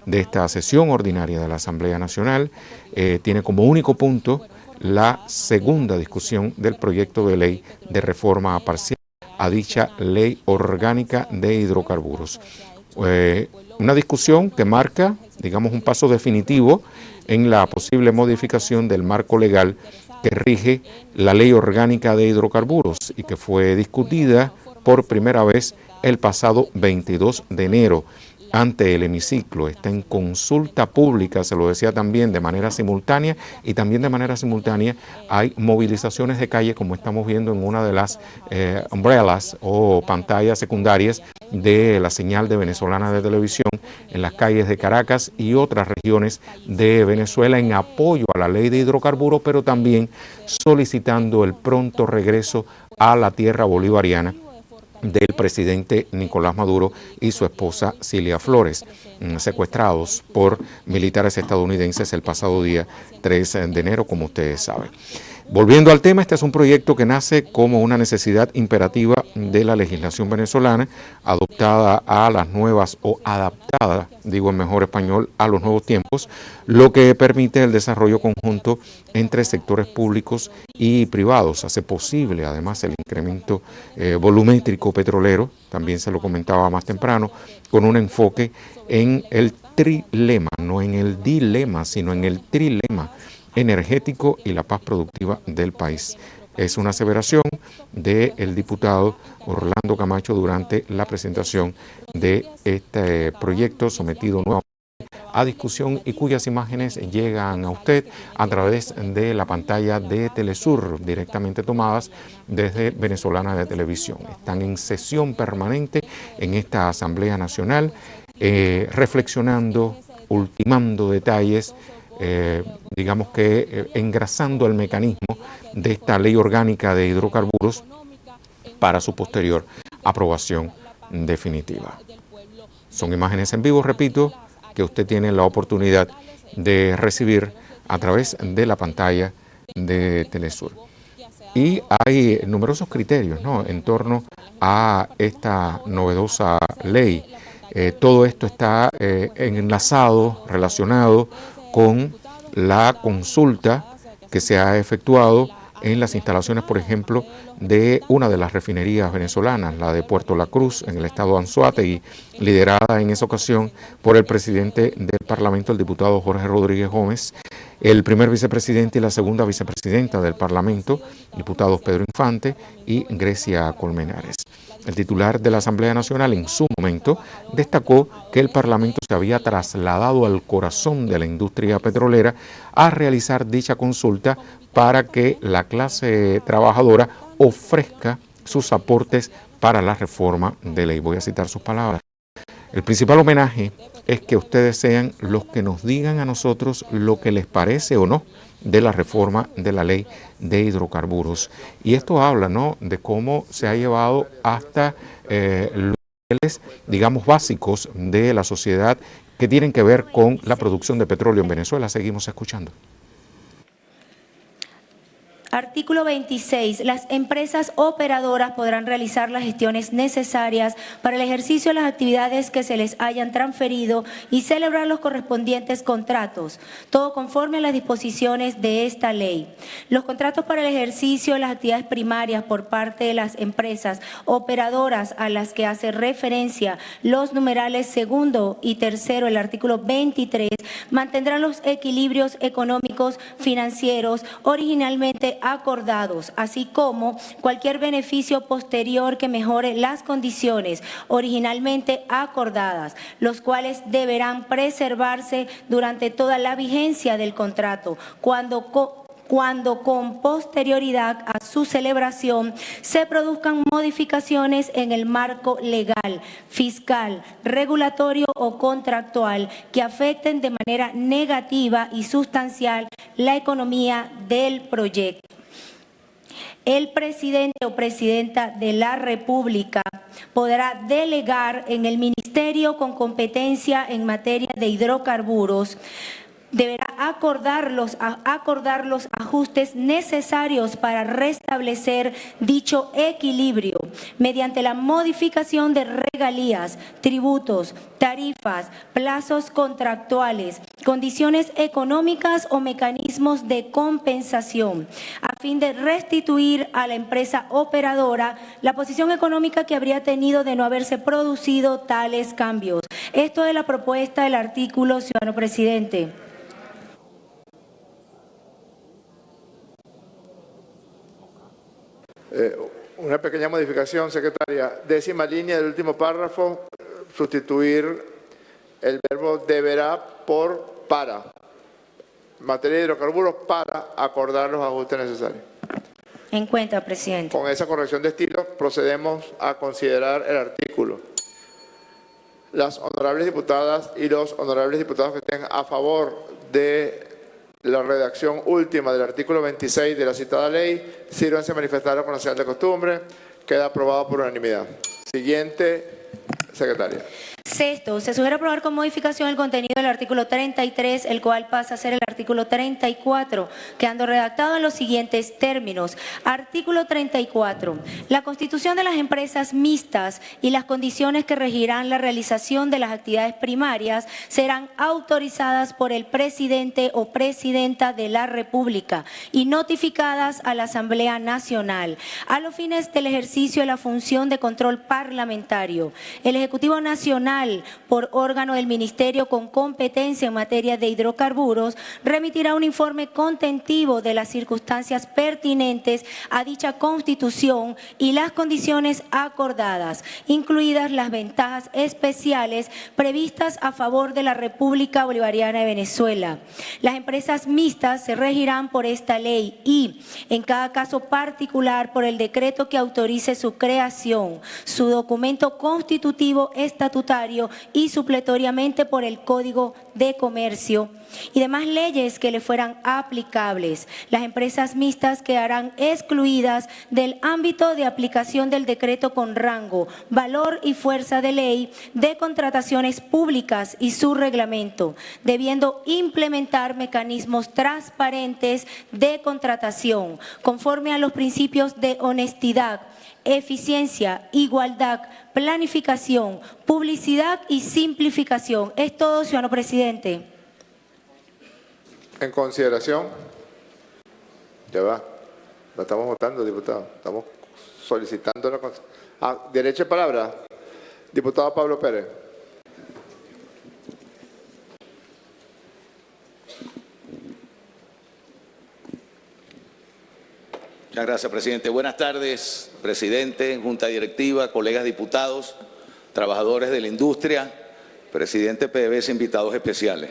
de esta sesión ordinaria de la Asamblea Nacional, tiene como único punto la segunda discusión del proyecto de ley de reforma parcial a dicha ley orgánica de hidrocarburos. Una discusión que marca, digamos, un paso definitivo en la posible modificación del marco legal que rige la ley orgánica de hidrocarburos y que fue discutida por primera vez el pasado 22 de enero ante el hemiciclo, está en consulta pública, se lo decía también, de manera simultánea, y también de manera simultánea hay movilizaciones de calle, como estamos viendo en una de las umbrellas o pantallas secundarias de la señal de venezolana de televisión en las calles de Caracas y otras regiones de Venezuela en apoyo a la ley de hidrocarburos, pero también solicitando el pronto regreso a la tierra bolivariana del presidente Nicolás Maduro y su esposa Cilia Flores, secuestrados por militares estadounidenses el pasado día 3 de enero, como ustedes saben. Volviendo al tema, este es un proyecto que nace como una necesidad imperativa de la legislación venezolana, adoptada a las nuevas o adaptada, digo en mejor español, a los nuevos tiempos, lo que permite el desarrollo conjunto entre sectores públicos y privados. Hace posible, además, el incremento volumétrico petrolero, también se lo comentaba más temprano, con un enfoque en el trilema, no en el dilema, sino en el trilema energético y la paz productiva del país. Es una aseveración del diputado Orlando Camacho durante la presentación de este proyecto sometido nuevamente a discusión y cuyas imágenes llegan a usted a través de la pantalla de Telesur, directamente tomadas desde Venezolana de Televisión. Están en sesión permanente en esta Asamblea Nacional, reflexionando, ultimando detalles, digamos que engrasando el mecanismo de esta ley orgánica de hidrocarburos para su posterior aprobación definitiva. Son imágenes en vivo, repito, que usted tiene la oportunidad de recibir a través de la pantalla de Telesur. Y hay numerosos criterios, ¿no?, en torno a esta novedosa ley. Todo esto está enlazado, relacionado con la consulta que se ha efectuado en las instalaciones, por ejemplo, de una de las refinerías venezolanas, la de Puerto La Cruz, en el estado de Anzoátegui, liderada en esa ocasión por el presidente del Parlamento, el diputado Jorge Rodríguez Gómez, el primer vicepresidente y la segunda vicepresidenta del Parlamento, diputados Pedro Infante y Grecia Colmenares. El titular de la Asamblea Nacional en su momento destacó que el Parlamento se había trasladado al corazón de la industria petrolera a realizar dicha consulta para que la clase trabajadora ofrezca sus aportes para la reforma de ley. Voy a citar sus palabras. El principal homenaje es que ustedes sean los que nos digan a nosotros lo que les parece o no de la reforma de la ley de hidrocarburos. Y esto habla, ¿no?, de cómo se ha llevado hasta los niveles, digamos, básicos de la sociedad que tienen que ver con la producción de petróleo en Venezuela. Seguimos escuchando. Artículo 26. Las empresas operadoras podrán realizar las gestiones necesarias para el ejercicio de las actividades que se les hayan transferido y celebrar los correspondientes contratos, todo conforme a las disposiciones de esta ley. Los contratos para el ejercicio de las actividades primarias por parte de las empresas operadoras a las que hace referencia los numerales segundo y tercero del artículo 23 mantendrán los equilibrios económicos financieros originalmente acordados, así como cualquier beneficio posterior que mejore las condiciones originalmente acordadas, los cuales deberán preservarse durante toda la vigencia del contrato, cuando con posterioridad a su celebración se produzcan modificaciones en el marco legal, fiscal, regulatorio o contractual que afecten de manera negativa y sustancial la economía del proyecto. El presidente o presidenta de la República podrá delegar en el ministerio con competencia en materia de hidrocarburos. Deberá acordar los ajustes necesarios para restablecer dicho equilibrio mediante la modificación de regalías, tributos, tarifas, plazos contractuales, condiciones económicas o mecanismos de compensación, a fin de restituir a la empresa operadora la posición económica que habría tenido de no haberse producido tales cambios. Esto es la propuesta del artículo, ciudadano presidente. Una pequeña modificación, secretaria. 10ª línea del último párrafo, sustituir el verbo deberá por para. En materia de hidrocarburos, para acordar los ajustes necesarios. En cuenta, presidente. Con esa corrección de estilo, procedemos a considerar el artículo. Las honorables diputadas y los honorables diputados que estén a favor de la redacción última del artículo 26 de la citada ley, sírvanse a manifestarlo con la señal de costumbre. Queda aprobado por unanimidad. Siguiente, secretaria. Sexto, se sugiere aprobar con modificación el contenido del artículo 33, el cual pasa a ser el artículo 34, quedando redactado en los siguientes términos. Artículo 34. La constitución de las empresas mixtas y las condiciones que regirán la realización de las actividades primarias serán autorizadas por el presidente o presidenta de la República y notificadas a la Asamblea Nacional a los fines del ejercicio de la función de control parlamentario. El Ejecutivo Nacional, por órgano del Ministerio con competencia en materia de hidrocarburos, remitirá un informe contentivo de las circunstancias pertinentes a dicha Constitución y las condiciones acordadas, incluidas las ventajas especiales previstas a favor de la República Bolivariana de Venezuela. Las empresas mixtas se regirán por esta ley y, en cada caso particular, por el decreto que autorice su creación, su documento constitutivo estatutario y supletoriamente por el Código de Comercio y demás leyes que le fueran aplicables. Las empresas mixtas quedarán excluidas del ámbito de aplicación del decreto con rango, valor y fuerza de ley de contrataciones públicas y su reglamento, debiendo implementar mecanismos transparentes de contratación conforme a los principios de honestidad, eficiencia, igualdad, planificación, publicidad y simplificación. Es todo, ciudadano presidente. En consideración. Ya va. La estamos votando, diputado. Estamos solicitando la derecho de palabra. Diputado Pablo Pérez. Muchas gracias, presidente. Buenas tardes, presidente, junta directiva, colegas diputados, trabajadores de la industria, presidente PDVSA, invitados especiales.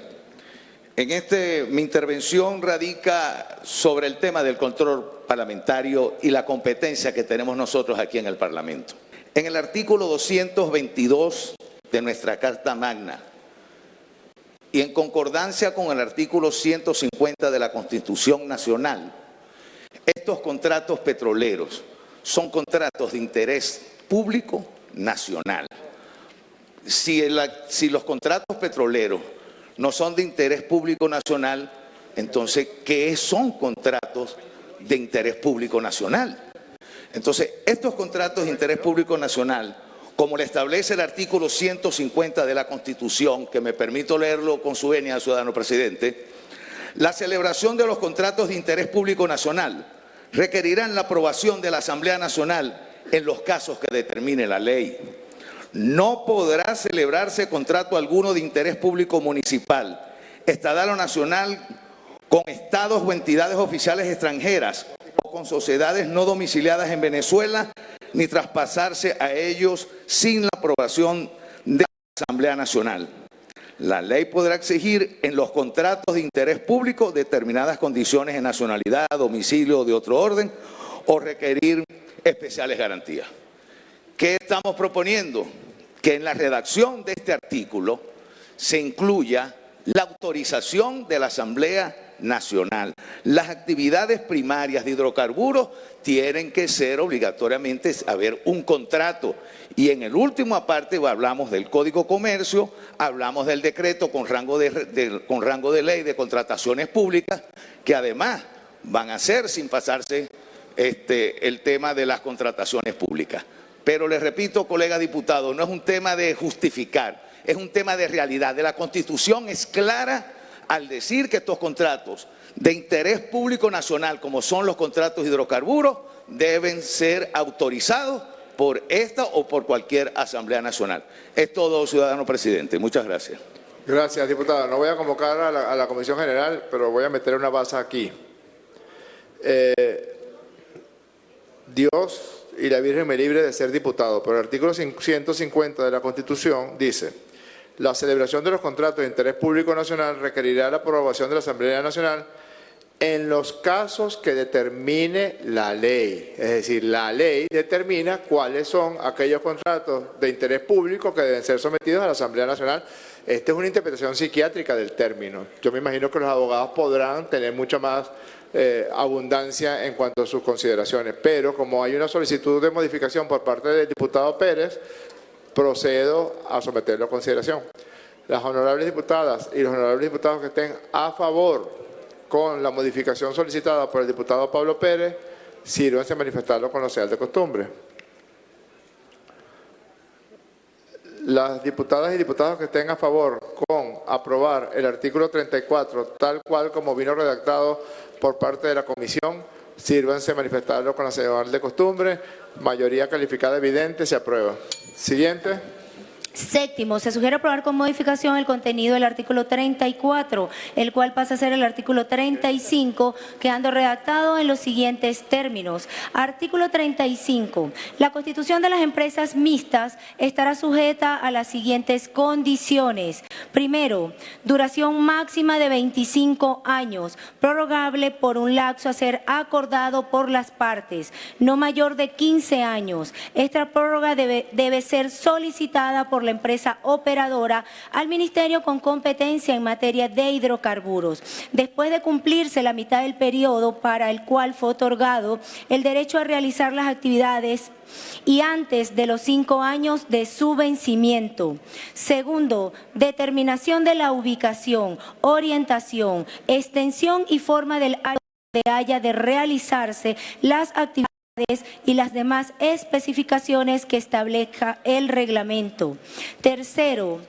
Mi intervención radica sobre el tema del control parlamentario y la competencia que tenemos nosotros aquí en el Parlamento. En el artículo 222 de nuestra Carta Magna y en concordancia con el artículo 150 de la Constitución Nacional, estos contratos petroleros son contratos de interés público nacional. Si los contratos petroleros no son de interés público nacional, entonces, ¿qué son contratos de interés público nacional? Entonces, estos contratos de interés público nacional, como le establece el artículo 150 de la Constitución, que me permito leerlo con su venia, ciudadano presidente, la celebración de los contratos de interés público nacional requerirán la aprobación de la Asamblea Nacional en los casos que determine la ley. No podrá celebrarse contrato alguno de interés público municipal, estatal o nacional con estados o entidades oficiales extranjeras o con sociedades no domiciliadas en Venezuela, ni traspasarse a ellos sin la aprobación de la Asamblea Nacional. La ley podrá exigir en los contratos de interés público determinadas condiciones de nacionalidad, domicilio o de otro orden o requerir especiales garantías. ¿Qué estamos proponiendo? Que en la redacción de este artículo se incluya la autorización de la Asamblea Nacional. Las actividades primarias de hidrocarburos tienen que ser obligatoriamente haber un contrato. Y en el último aparte hablamos del Código de Comercio, hablamos del decreto con rango de ley de contrataciones públicas, que además van a ser sin pasarse el tema de las contrataciones públicas. Pero les repito, colega diputado, no es un tema de justificar, es un tema de realidad. De la Constitución es clara al decir que estos contratos de interés público nacional, como son los contratos de hidrocarburos, deben ser autorizados por esta o por cualquier Asamblea Nacional. Es todo, ciudadano presidente. Muchas gracias. Gracias, diputado. No voy a convocar a la Comisión General, pero voy a meter una base aquí. Dios y la Virgen me libre de ser diputado, pero el artículo 150 de la Constitución dice: La celebración de los contratos de interés público nacional requerirá la aprobación de la Asamblea Nacional en los casos que determine la ley. Es decir, la ley determina cuáles son aquellos contratos de interés público que deben ser sometidos a la Asamblea Nacional. Esta es una interpretación psiquiátrica del término. Yo me imagino que los abogados podrán tener mucha más abundancia en cuanto a sus consideraciones, pero como hay una solicitud de modificación por parte del diputado Pérez, procedo a someterlo a consideración. Las honorables diputadas y los honorables diputados que estén a favor con la modificación solicitada por el diputado Pablo Pérez, sírvanse a manifestarlo con lo señal de costumbre. Las diputadas y diputados que estén a favor con aprobar el artículo 34, tal cual como vino redactado por parte de la comisión, sírvanse a manifestarlo con la señal de costumbre. Mayoría calificada evidente, se aprueba. Siguiente. Séptimo, se sugiere aprobar con modificación el contenido del artículo 34, el cual pasa a ser el artículo 35, quedando redactado en los siguientes términos. Artículo 35. La constitución de las empresas mixtas estará sujeta a las siguientes condiciones. Primero, duración máxima de 25 años, prorrogable por un lapso a ser acordado por las partes, no mayor de 15 años. Esta prórroga debe ser solicitada por la empresa operadora al Ministerio con competencia en materia de hidrocarburos. Después de cumplirse la mitad del periodo para el cual fue otorgado el derecho a realizar las actividades y antes de los 5 años de su vencimiento. Segundo, determinación de la ubicación, orientación, extensión y forma del área donde haya de realizarse las actividades y las demás especificaciones que establezca el reglamento. Tercero,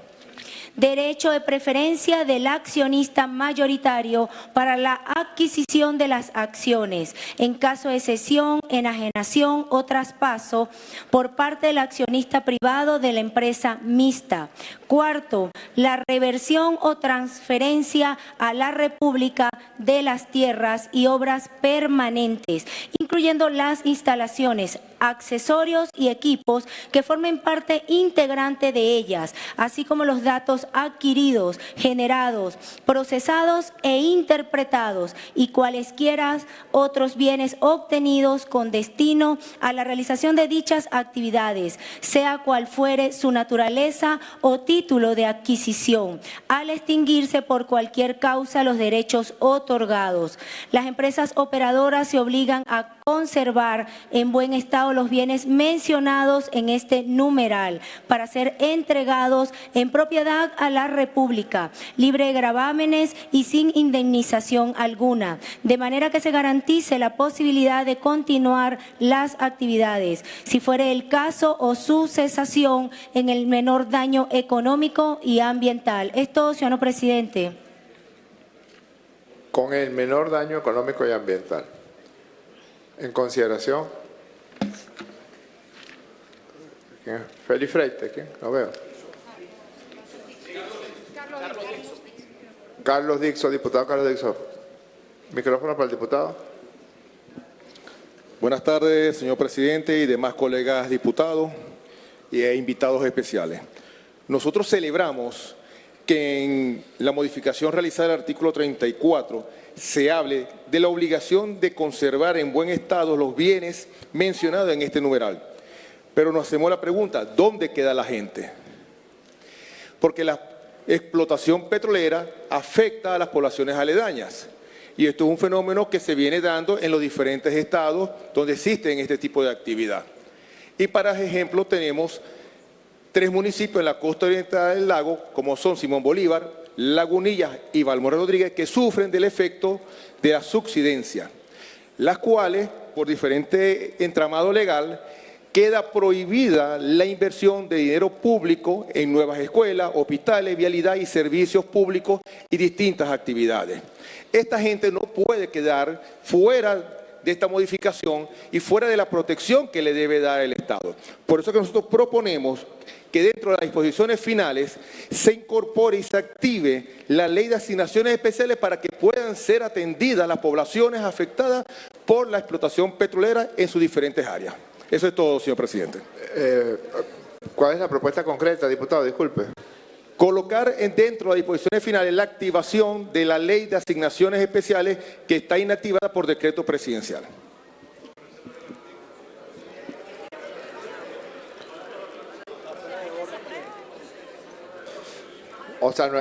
derecho de preferencia del accionista mayoritario para la adquisición de las acciones en caso de cesión, enajenación o traspaso por parte del accionista privado de la empresa mixta. Cuarto, la reversión o transferencia a la República de las tierras y obras permanentes, incluyendo las instalaciones, accesorios y equipos que formen parte integrante de ellas, así como los datos adquiridos, generados, procesados e interpretados y cualesquiera otros bienes obtenidos con destino a la realización de dichas actividades, sea cual fuere su naturaleza o título de adquisición, al extinguirse por cualquier causa los derechos otorgados. Las empresas operadoras se obligan a conservar en buen estado los bienes mencionados en este numeral para ser entregados en propiedad a la República, libre de gravámenes y sin indemnización alguna, de manera que se garantice la posibilidad de continuar las actividades, si fuere el caso o su cesación en el menor daño económico y ambiental. Es todo, señor presidente. Con el menor daño económico y ambiental. En consideración. ¿Quién? Félix Freite, ¿quién? No veo. Carlos Dixon, diputado Carlos Dixon. Micrófono para el diputado. Buenas tardes, señor presidente y demás colegas diputados e invitados especiales. Nosotros celebramos que en la modificación realizada del artículo 34 se hable de la obligación de conservar en buen estado los bienes mencionados en este numeral. Pero nos hacemos la pregunta, ¿dónde queda la gente? Porque la explotación petrolera afecta a las poblaciones aledañas. Y esto es un fenómeno que se viene dando en los diferentes estados donde existen este tipo de actividad. Y para ejemplo tenemos 3 municipios en la costa oriental del lago, como son Simón Bolívar, Lagunillas y Balmorral Rodríguez, que sufren del efecto de la subsidencia, las cuales, por diferente entramado legal, queda prohibida la inversión de dinero público en nuevas escuelas, hospitales, vialidad y servicios públicos y distintas actividades. Esta gente no puede quedar fuera de esta modificación y fuera de la protección que le debe dar el Estado. Por eso que nosotros proponemos que dentro de las disposiciones finales se incorpore y se active la ley de asignaciones especiales para que puedan ser atendidas las poblaciones afectadas por la explotación petrolera en sus diferentes áreas. Eso es todo, señor presidente. ¿Cuál es la propuesta concreta, diputado? Disculpe. colocar dentro de las disposiciones finales la activación de la Ley de Asignaciones Especiales que está inactivada por decreto presidencial. O sea,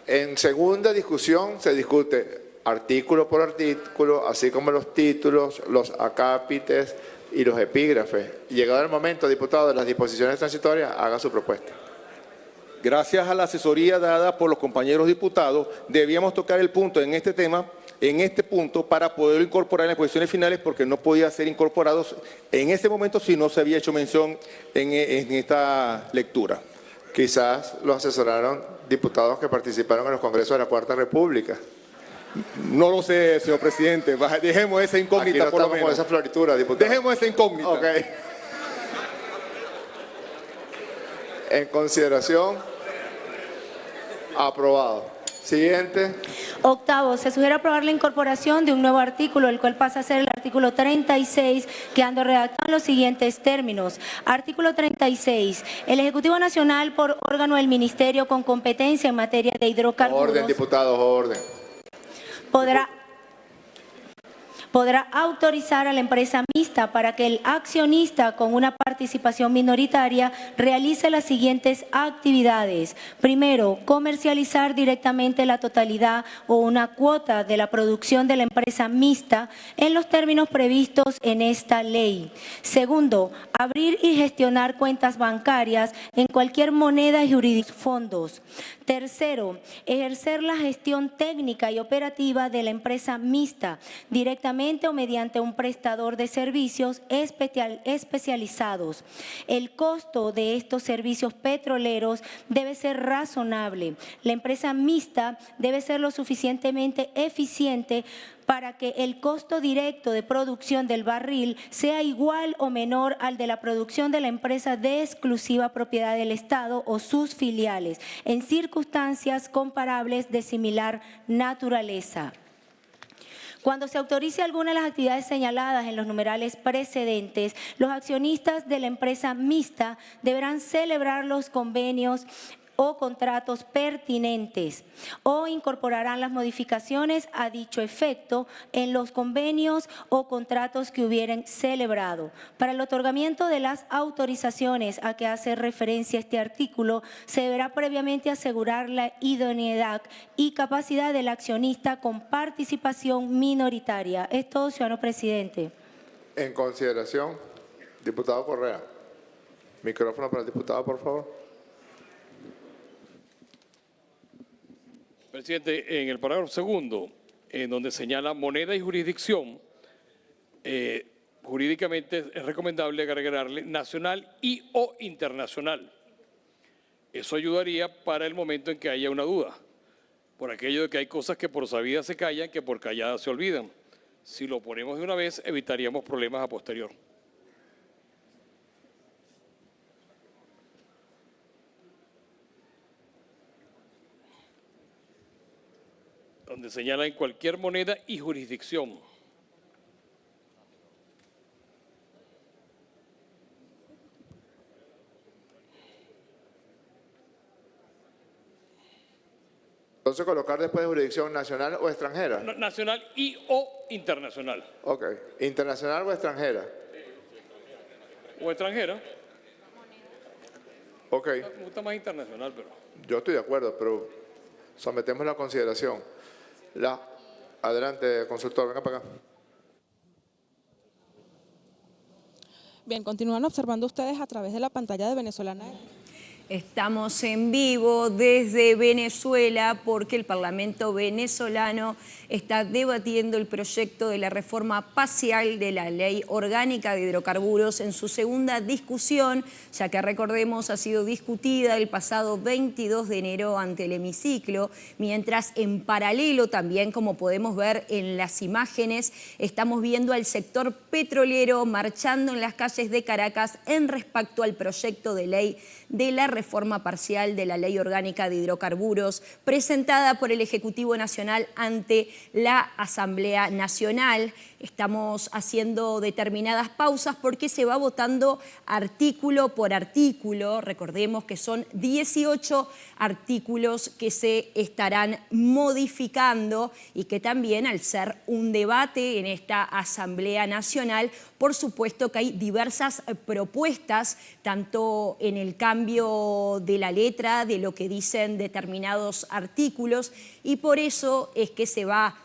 en segunda discusión se discute artículo por artículo, así como los títulos, los acápites y los epígrafes. Llegado el momento, diputado, de las disposiciones transitorias, haga su propuesta. Gracias a la asesoría dada por los compañeros diputados, debíamos tocar el punto en este tema, en este punto, para poderlo incorporar en las disposiciones finales, porque no podía ser incorporados en ese momento si no se había hecho mención en esta lectura. Quizás lo asesoraron diputados que participaron en los congresos de la Cuarta República. No lo sé, señor presidente. Dejemos esa incógnita. Aquí no por lo estamos menos. con esa floritura, diputado. Dejemos esa incógnita. Ok. En consideración, aprobado. Siguiente. Octavo, se sugiere aprobar la incorporación de un nuevo artículo, el cual pasa a ser el artículo 36, quedando redactado en los siguientes términos. Artículo 36. El Ejecutivo Nacional, por órgano del Ministerio con competencia en materia de hidrocarburos... Orden, diputados, orden. Podrá autorizar a la empresa mixta para que el accionista con una participación minoritaria realice las siguientes actividades. Primero, comercializar directamente la totalidad o una cuota de la producción de la empresa mixta en los términos previstos en esta ley. Segundo, abrir y gestionar cuentas bancarias en cualquier moneda y jurisdicción fondos. Tercero, ejercer la gestión técnica y operativa de la empresa mixta directamente o mediante un prestador de servicios especializados. El costo de estos servicios petroleros debe ser razonable. La empresa mixta debe ser lo suficientemente eficiente para que el costo directo de producción del barril sea igual o menor al de la producción de la empresa de exclusiva propiedad del Estado o sus filiales, en circunstancias comparables de similar naturaleza. Cuando se autorice alguna de las actividades señaladas en los numerales precedentes, los accionistas de la empresa mixta deberán celebrar los convenios o contratos pertinentes o incorporarán las modificaciones a dicho efecto en los convenios o contratos que hubieren celebrado. Para el otorgamiento de las autorizaciones a que hace referencia este artículo, se deberá previamente asegurar la idoneidad y capacidad del accionista con participación minoritaria. Es todo, ciudadano presidente. En consideración, diputado Correa. Micrófono para el diputado, por favor. Presidente, en el parágrafo segundo, en donde señala moneda y jurisdicción, jurídicamente es recomendable agregarle nacional y o internacional. Eso ayudaría para el momento en que haya una duda, por aquello de que hay cosas que por sabidas se callan, que por calladas se olvidan. Si lo ponemos de una vez, evitaríamos problemas a posterior. Donde señala en cualquier moneda y jurisdicción. Entonces, colocar después de jurisdicción nacional o extranjera. Nacional y o internacional. Ok. ¿Internacional o extranjera? O extranjera. Ok. Me gusta más internacional, pero... Yo estoy de acuerdo, pero sometemos la consideración. Adelante, consultor, venga para acá. Bien, continúan observando ustedes a través de la pantalla de Venezolana. Estamos en vivo desde Venezuela porque el Parlamento venezolano está debatiendo el proyecto de la reforma parcial de la Ley Orgánica de Hidrocarburos en su segunda discusión, ya que recordemos ha sido discutida el pasado 22 de enero ante el hemiciclo, mientras en paralelo también, como podemos ver en las imágenes, estamos viendo al sector petrolero marchando en las calles de Caracas en respecto al proyecto de ley de la reforma parcial de la Ley Orgánica de Hidrocarburos presentada por el Ejecutivo Nacional ante la Asamblea Nacional. Estamos haciendo determinadas pausas porque se va votando artículo por artículo. Recordemos que son 18 artículos que se estarán modificando y que también, al ser un debate en esta Asamblea Nacional, por supuesto que hay diversas propuestas, tanto en el cambio de la letra, de lo que dicen determinados artículos, y por eso es que se va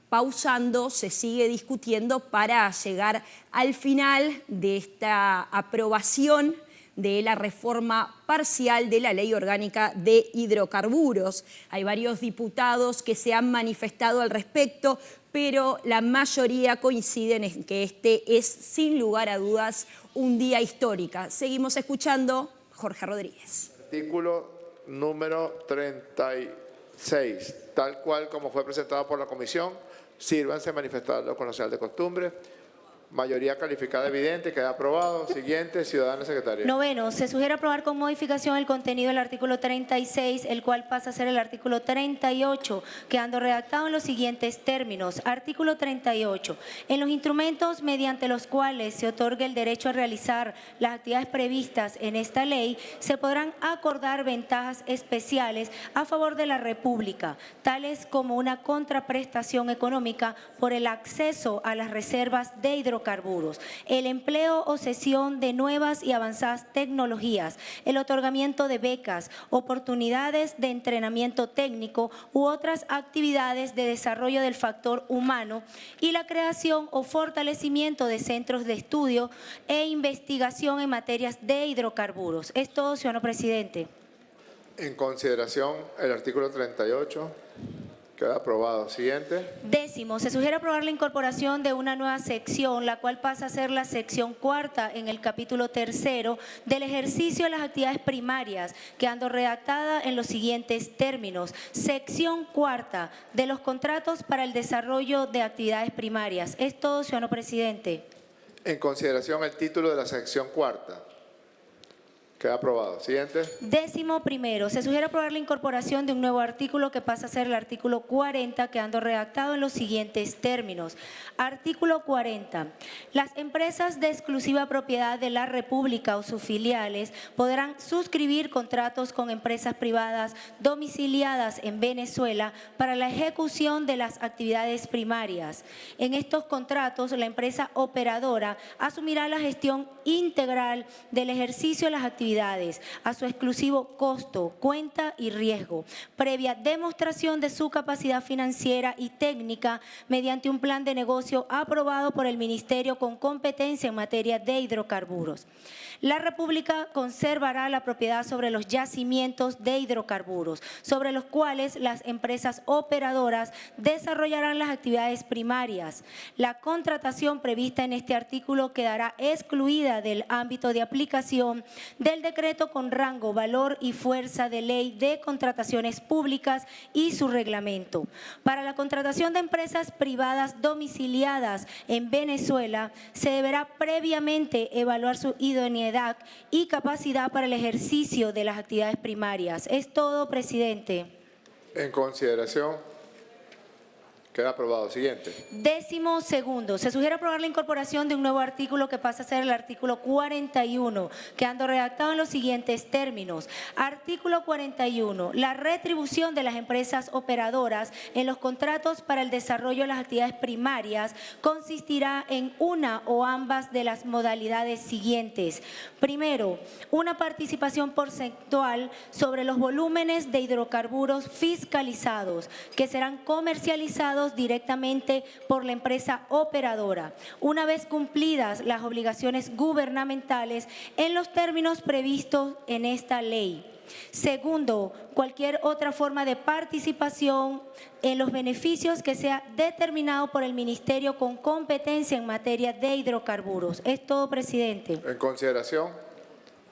pausando, se sigue discutiendo para llegar al final de esta aprobación de la reforma parcial de la Ley Orgánica de Hidrocarburos. Hay varios diputados que se han manifestado al respecto, pero la mayoría coinciden en que este es, sin lugar a dudas, un día histórico. Seguimos escuchando Jorge Rodríguez. Artículo número 36, tal cual como fue presentado por la comisión. Sírvanse manifestarlo con la señal de costumbre. Mayoría calificada evidente, queda aprobado. Siguiente, ciudadana secretaria. Noveno, se sugiere aprobar con modificación el contenido del artículo 36, el cual pasa a ser el artículo 38, quedando redactado en los siguientes términos. Artículo 38. En los instrumentos mediante los cuales se otorgue el derecho a realizar las actividades previstas en esta ley, se podrán acordar ventajas especiales a favor de la República, tales como una contraprestación económica por el acceso a las reservas de hidrocarburos, el empleo o cesión de nuevas y avanzadas tecnologías, el otorgamiento de becas, oportunidades de entrenamiento técnico u otras actividades de desarrollo del factor humano y la creación o fortalecimiento de centros de estudio e investigación en materias de hidrocarburos. Es todo, señor presidente. En consideración el artículo 38. Queda aprobado. Siguiente. Décimo, se sugiere aprobar la incorporación de una nueva sección, la cual pasa a ser la sección cuarta en el capítulo tercero del ejercicio de las actividades primarias, quedando redactada en los siguientes términos. Sección cuarta de los contratos para el desarrollo de actividades primarias. Es todo, señor presidente. En consideración el título de la sección cuarta. Queda aprobado. Siguiente. Décimo primero, se sugiere aprobar la incorporación de un nuevo artículo que pasa a ser el artículo 40, quedando redactado en los siguientes términos. Artículo 40. Las empresas de exclusiva propiedad de la República o sus filiales podrán suscribir contratos con empresas privadas domiciliadas en Venezuela para la ejecución de las actividades primarias. En estos contratos, la empresa operadora asumirá la gestión integral del ejercicio de las actividades a su exclusivo costo, cuenta y riesgo, previa demostración de su capacidad financiera y técnica mediante un plan de negocio aprobado por el Ministerio con competencia en materia de hidrocarburos. La República conservará la propiedad sobre los yacimientos de hidrocarburos, sobre los cuales las empresas operadoras desarrollarán las actividades primarias. La contratación prevista en este artículo quedará excluida del ámbito de aplicación del decreto con rango, valor y fuerza de ley de contrataciones públicas y su reglamento. Para la contratación de empresas privadas domiciliadas en Venezuela, se deberá previamente evaluar su idoneidad y capacidad para el ejercicio de las actividades primarias. Es todo, presidente. En consideración. Queda aprobado. Siguiente. Décimo segundo, se sugiere aprobar la incorporación de un nuevo artículo que pasa a ser el artículo 41, quedando redactado en los siguientes términos. Artículo 41. La retribución de las empresas operadoras en los contratos para el desarrollo de las actividades primarias consistirá en una o ambas de las modalidades siguientes. Primero, una participación porcentual sobre los volúmenes de hidrocarburos fiscalizados que serán comercializados directamente por la empresa operadora, una vez cumplidas las obligaciones gubernamentales en los términos previstos en esta ley. Segundo, cualquier otra forma de participación en los beneficios que sea determinado por el Ministerio con competencia en materia de hidrocarburos. Es todo, presidente. En consideración.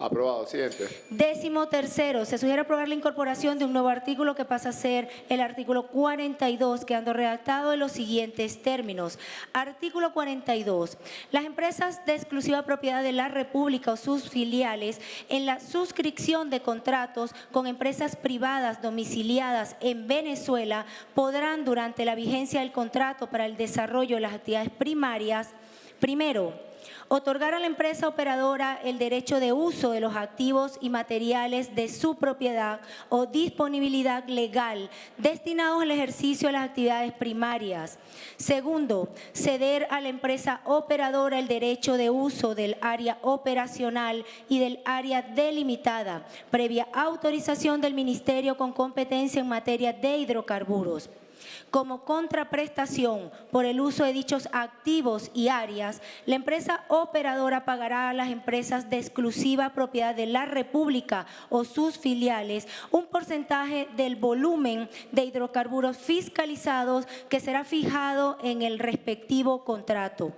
Aprobado. Siguiente. 13º, se sugiere aprobar la incorporación de un nuevo artículo que pasa a ser el artículo 42, quedando redactado en los siguientes términos. Artículo 42. Las empresas de exclusiva propiedad de la República o sus filiales en la suscripción de contratos con empresas privadas domiciliadas en Venezuela podrán, durante la vigencia del contrato para el desarrollo de las actividades primarias, primero, otorgar a la empresa operadora el derecho de uso de los activos y materiales de su propiedad o disponibilidad legal destinados al ejercicio de las actividades primarias. Segundo, ceder a la empresa operadora el derecho de uso del área operacional y del área delimitada, previa autorización del Ministerio con competencia en materia de hidrocarburos. Como contraprestación por el uso de dichos activos y áreas, la empresa operadora pagará a las empresas de exclusiva propiedad de la República o sus filiales un porcentaje del volumen de hidrocarburos fiscalizados que será fijado en el respectivo contrato.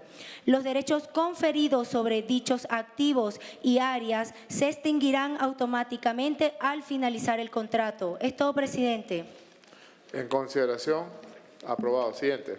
Los derechos conferidos sobre dichos activos y áreas se extinguirán automáticamente al finalizar el contrato. Es todo, presidente. En consideración, aprobado. Siguiente.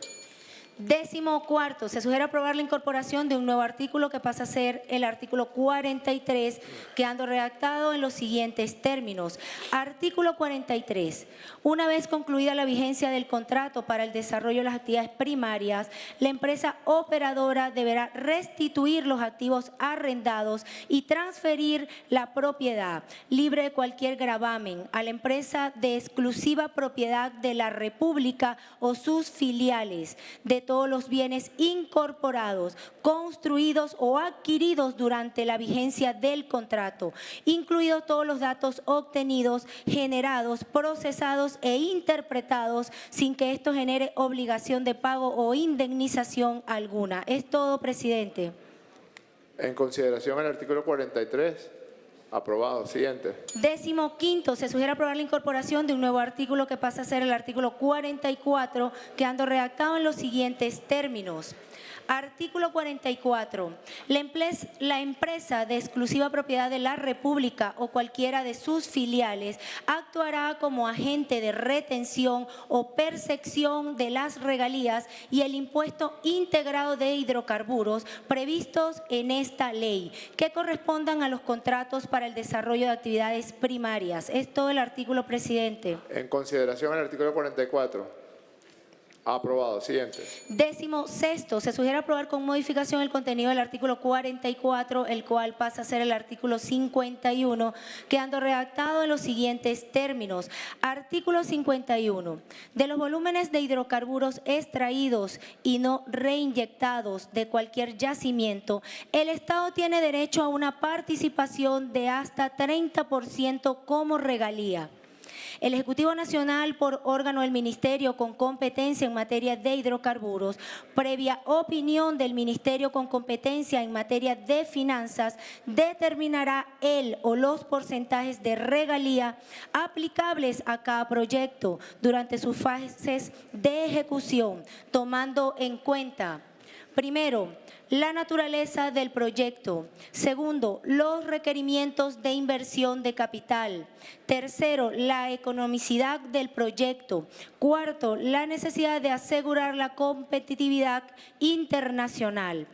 14º, se sugiere aprobar la incorporación de un nuevo artículo que pasa a ser el artículo 43, quedando redactado en los siguientes términos. Artículo 43. Una vez concluida la vigencia del contrato para el desarrollo de las actividades primarias, la empresa operadora deberá restituir los activos arrendados y transferir la propiedad, libre de cualquier gravamen, a la empresa de exclusiva propiedad de la República o sus filiales, de todos los bienes incorporados, construidos o adquiridos durante la vigencia del contrato, incluidos todos los datos obtenidos, generados, procesados e interpretados sin que esto genere obligación de pago o indemnización alguna. Es todo, presidente. En consideración el artículo 43. Aprobado. Siguiente. 15º, se sugiere aprobar la incorporación de un nuevo artículo que pasa a ser el artículo 44, quedando redactado en los siguientes términos. Artículo 44. La empresa de exclusiva propiedad de la República o cualquiera de sus filiales actuará como agente de retención o percepción de las regalías y el impuesto integrado de hidrocarburos previstos en esta ley, que correspondan a los contratos para el desarrollo de actividades primarias. Es todo el artículo, presidente. En consideración el artículo 44. Aprobado. Siguiente. 16º, se sugiere aprobar con modificación el contenido del artículo 44, el cual pasa a ser el artículo 51, quedando redactado en los siguientes términos. Artículo 51. De los volúmenes de hidrocarburos extraídos y no reinyectados de cualquier yacimiento, el Estado tiene derecho a una participación de hasta 30% como regalía. El Ejecutivo Nacional, por órgano del Ministerio con competencia en materia de hidrocarburos, previa opinión del Ministerio con competencia en materia de finanzas, determinará el o los porcentajes de regalía aplicables a cada proyecto durante sus fases de ejecución, tomando en cuenta, primero, la naturaleza del proyecto. Segundo, los requerimientos de inversión de capital. Tercero, la economicidad del proyecto. Cuarto, la necesidad de asegurar la competitividad internacional.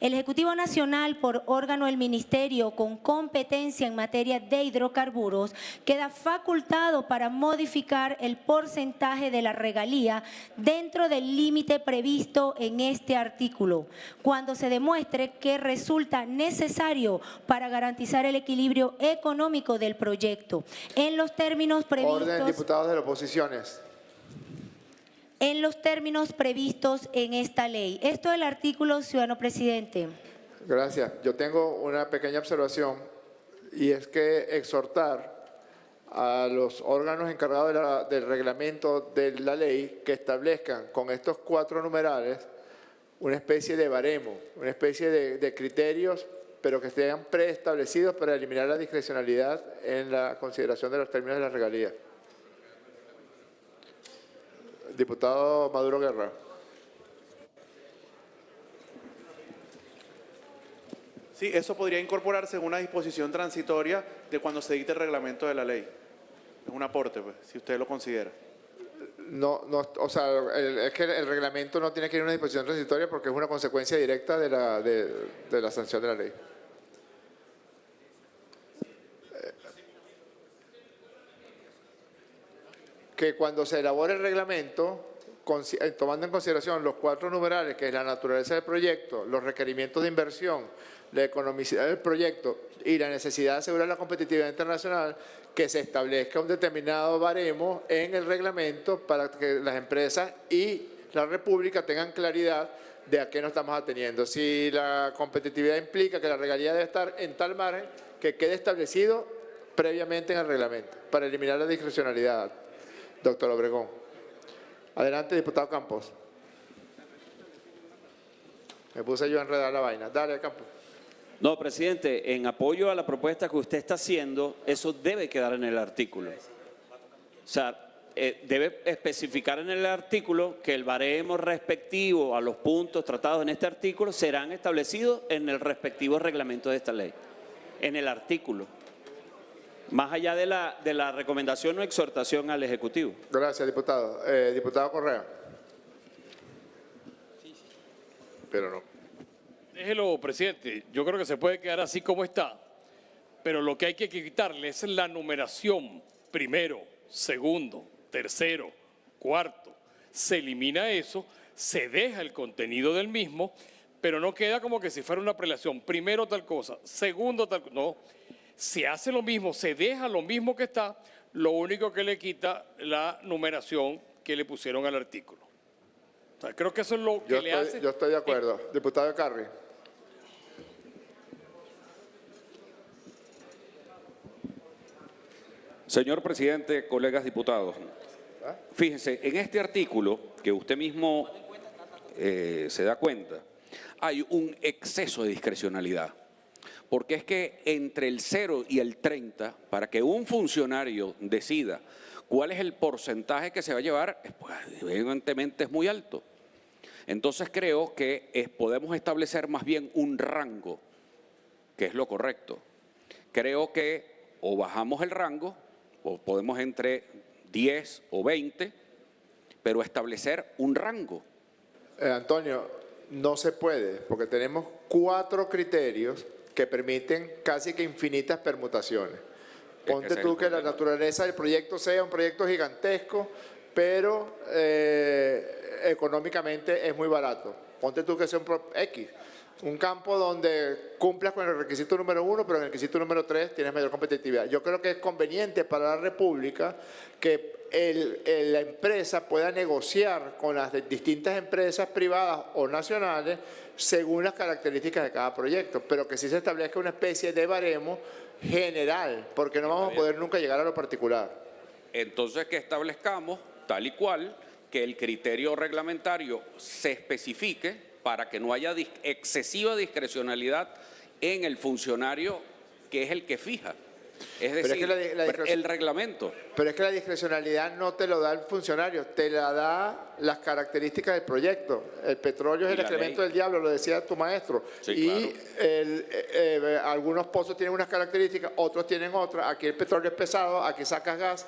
El Ejecutivo Nacional, por órgano del Ministerio con competencia en materia de hidrocarburos, queda facultado para modificar el porcentaje de la regalía dentro del límite previsto en este artículo, cuando se demuestre que resulta necesario para garantizar el equilibrio económico del proyecto, en los términos previstos. Orden, diputados de las oposiciones. En los términos previstos en esta ley. Esto es el artículo, ciudadano presidente. Gracias. Yo tengo una pequeña observación y es que exhortar a los órganos encargados del reglamento de la ley que establezcan con estos 4 numerales una especie de baremo, una especie de criterios, pero que estén preestablecidos para eliminar la discrecionalidad en la consideración de los términos de la regalía. Diputado Maduro Guerra. Sí, eso podría incorporarse en una disposición transitoria de cuando se dicte el reglamento de la ley. Es un aporte, pues, si usted lo considera. No, o sea, es que el reglamento no tiene que ir a una disposición transitoria porque es una consecuencia directa de la sanción de la ley. Que cuando se elabore el reglamento, tomando en consideración los 4 numerales, que es la naturaleza del proyecto, los requerimientos de inversión, la economicidad del proyecto y la necesidad de asegurar la competitividad internacional, que se establezca un determinado baremo en el reglamento para que las empresas y la República tengan claridad de a qué nos estamos ateniendo. Si la competitividad implica que la regalía debe estar en tal margen, que quede establecido previamente en el reglamento, para eliminar la discrecionalidad. Doctor Obregón. Adelante, diputado Campos. Me puse yo a enredar la vaina. Dale, Campos. No, presidente, en apoyo a la propuesta que usted está haciendo, eso debe quedar en el artículo. O sea, debe especificar en el artículo que el baremo respectivo a los puntos tratados en este artículo serán establecidos en el respectivo reglamento de esta ley. En el artículo. Más allá de la recomendación o exhortación al Ejecutivo. Gracias, diputado. Diputado Correa. Pero no. Déjelo, presidente. Yo creo que se puede quedar así como está. Pero lo que hay que quitarle es la numeración. Primero, segundo, tercero, cuarto. Se elimina eso, se deja el contenido del mismo, pero no queda como que si fuera una prelación. Primero tal cosa, segundo tal cosa. No. Se hace lo mismo, se deja lo mismo que está, lo único que le quita la numeración que le pusieron al artículo. O sea, creo que eso es lo que le hace. Yo estoy de acuerdo. Diputado Carri. Señor presidente, colegas diputados, fíjense, en este artículo que usted mismo se da cuenta, hay un exceso de discrecionalidad. Porque es que entre el 0 y el 30, para que un funcionario decida cuál es el porcentaje que se va a llevar, pues evidentemente es muy alto. Entonces creo que podemos establecer más bien un rango, que es lo correcto. Creo que o bajamos el rango, o podemos entre 10 o 20, pero establecer un rango. Antonio, no se puede, porque tenemos 4 criterios que permiten casi que infinitas permutaciones. Ponte tú que la naturaleza del proyecto sea un proyecto gigantesco, pero económicamente es muy barato. Ponte tú que sea un campo donde cumplas con el requisito número 1, pero en el requisito número 3 tienes mayor competitividad. Yo creo que es conveniente para la República que la empresa pueda negociar con las distintas empresas privadas o nacionales según las características de cada proyecto, pero que sí se establezca una especie de baremo general, porque no vamos a poder nunca llegar a lo particular. Entonces que establezcamos tal y cual que el criterio reglamentario se especifique para que no haya excesiva discrecionalidad en el funcionario que es el que fija. Es decir, el reglamento. Pero es que la discrecionalidad no te lo da el funcionario, te la da las características del proyecto. El petróleo es el excremento del diablo, lo decía tu maestro. Sí, y claro. Algunos pozos tienen unas características, otros tienen otras. Aquí el petróleo es pesado, aquí sacas gas.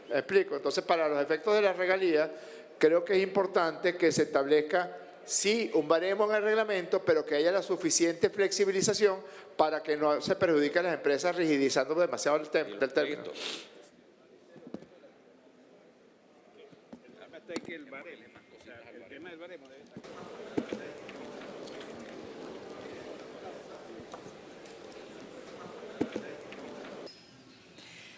¿Me explico? Entonces, para los efectos de la regalía, creo que es importante que se establezca sí un baremo en el reglamento, pero que haya la suficiente flexibilización para que no se perjudique a las empresas rigidizando demasiado el término.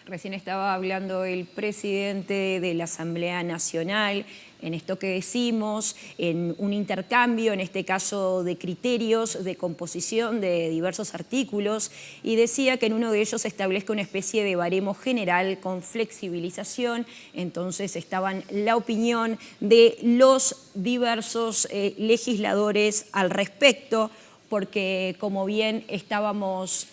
Recién estaba hablando el presidente de la Asamblea Nacional en esto que decimos, en un intercambio, en este caso de criterios de composición de diversos artículos, y decía que en uno de ellos se establezca una especie de baremo general con flexibilización. Entonces estaban la opinión de los diversos legisladores al respecto, porque como bien estábamos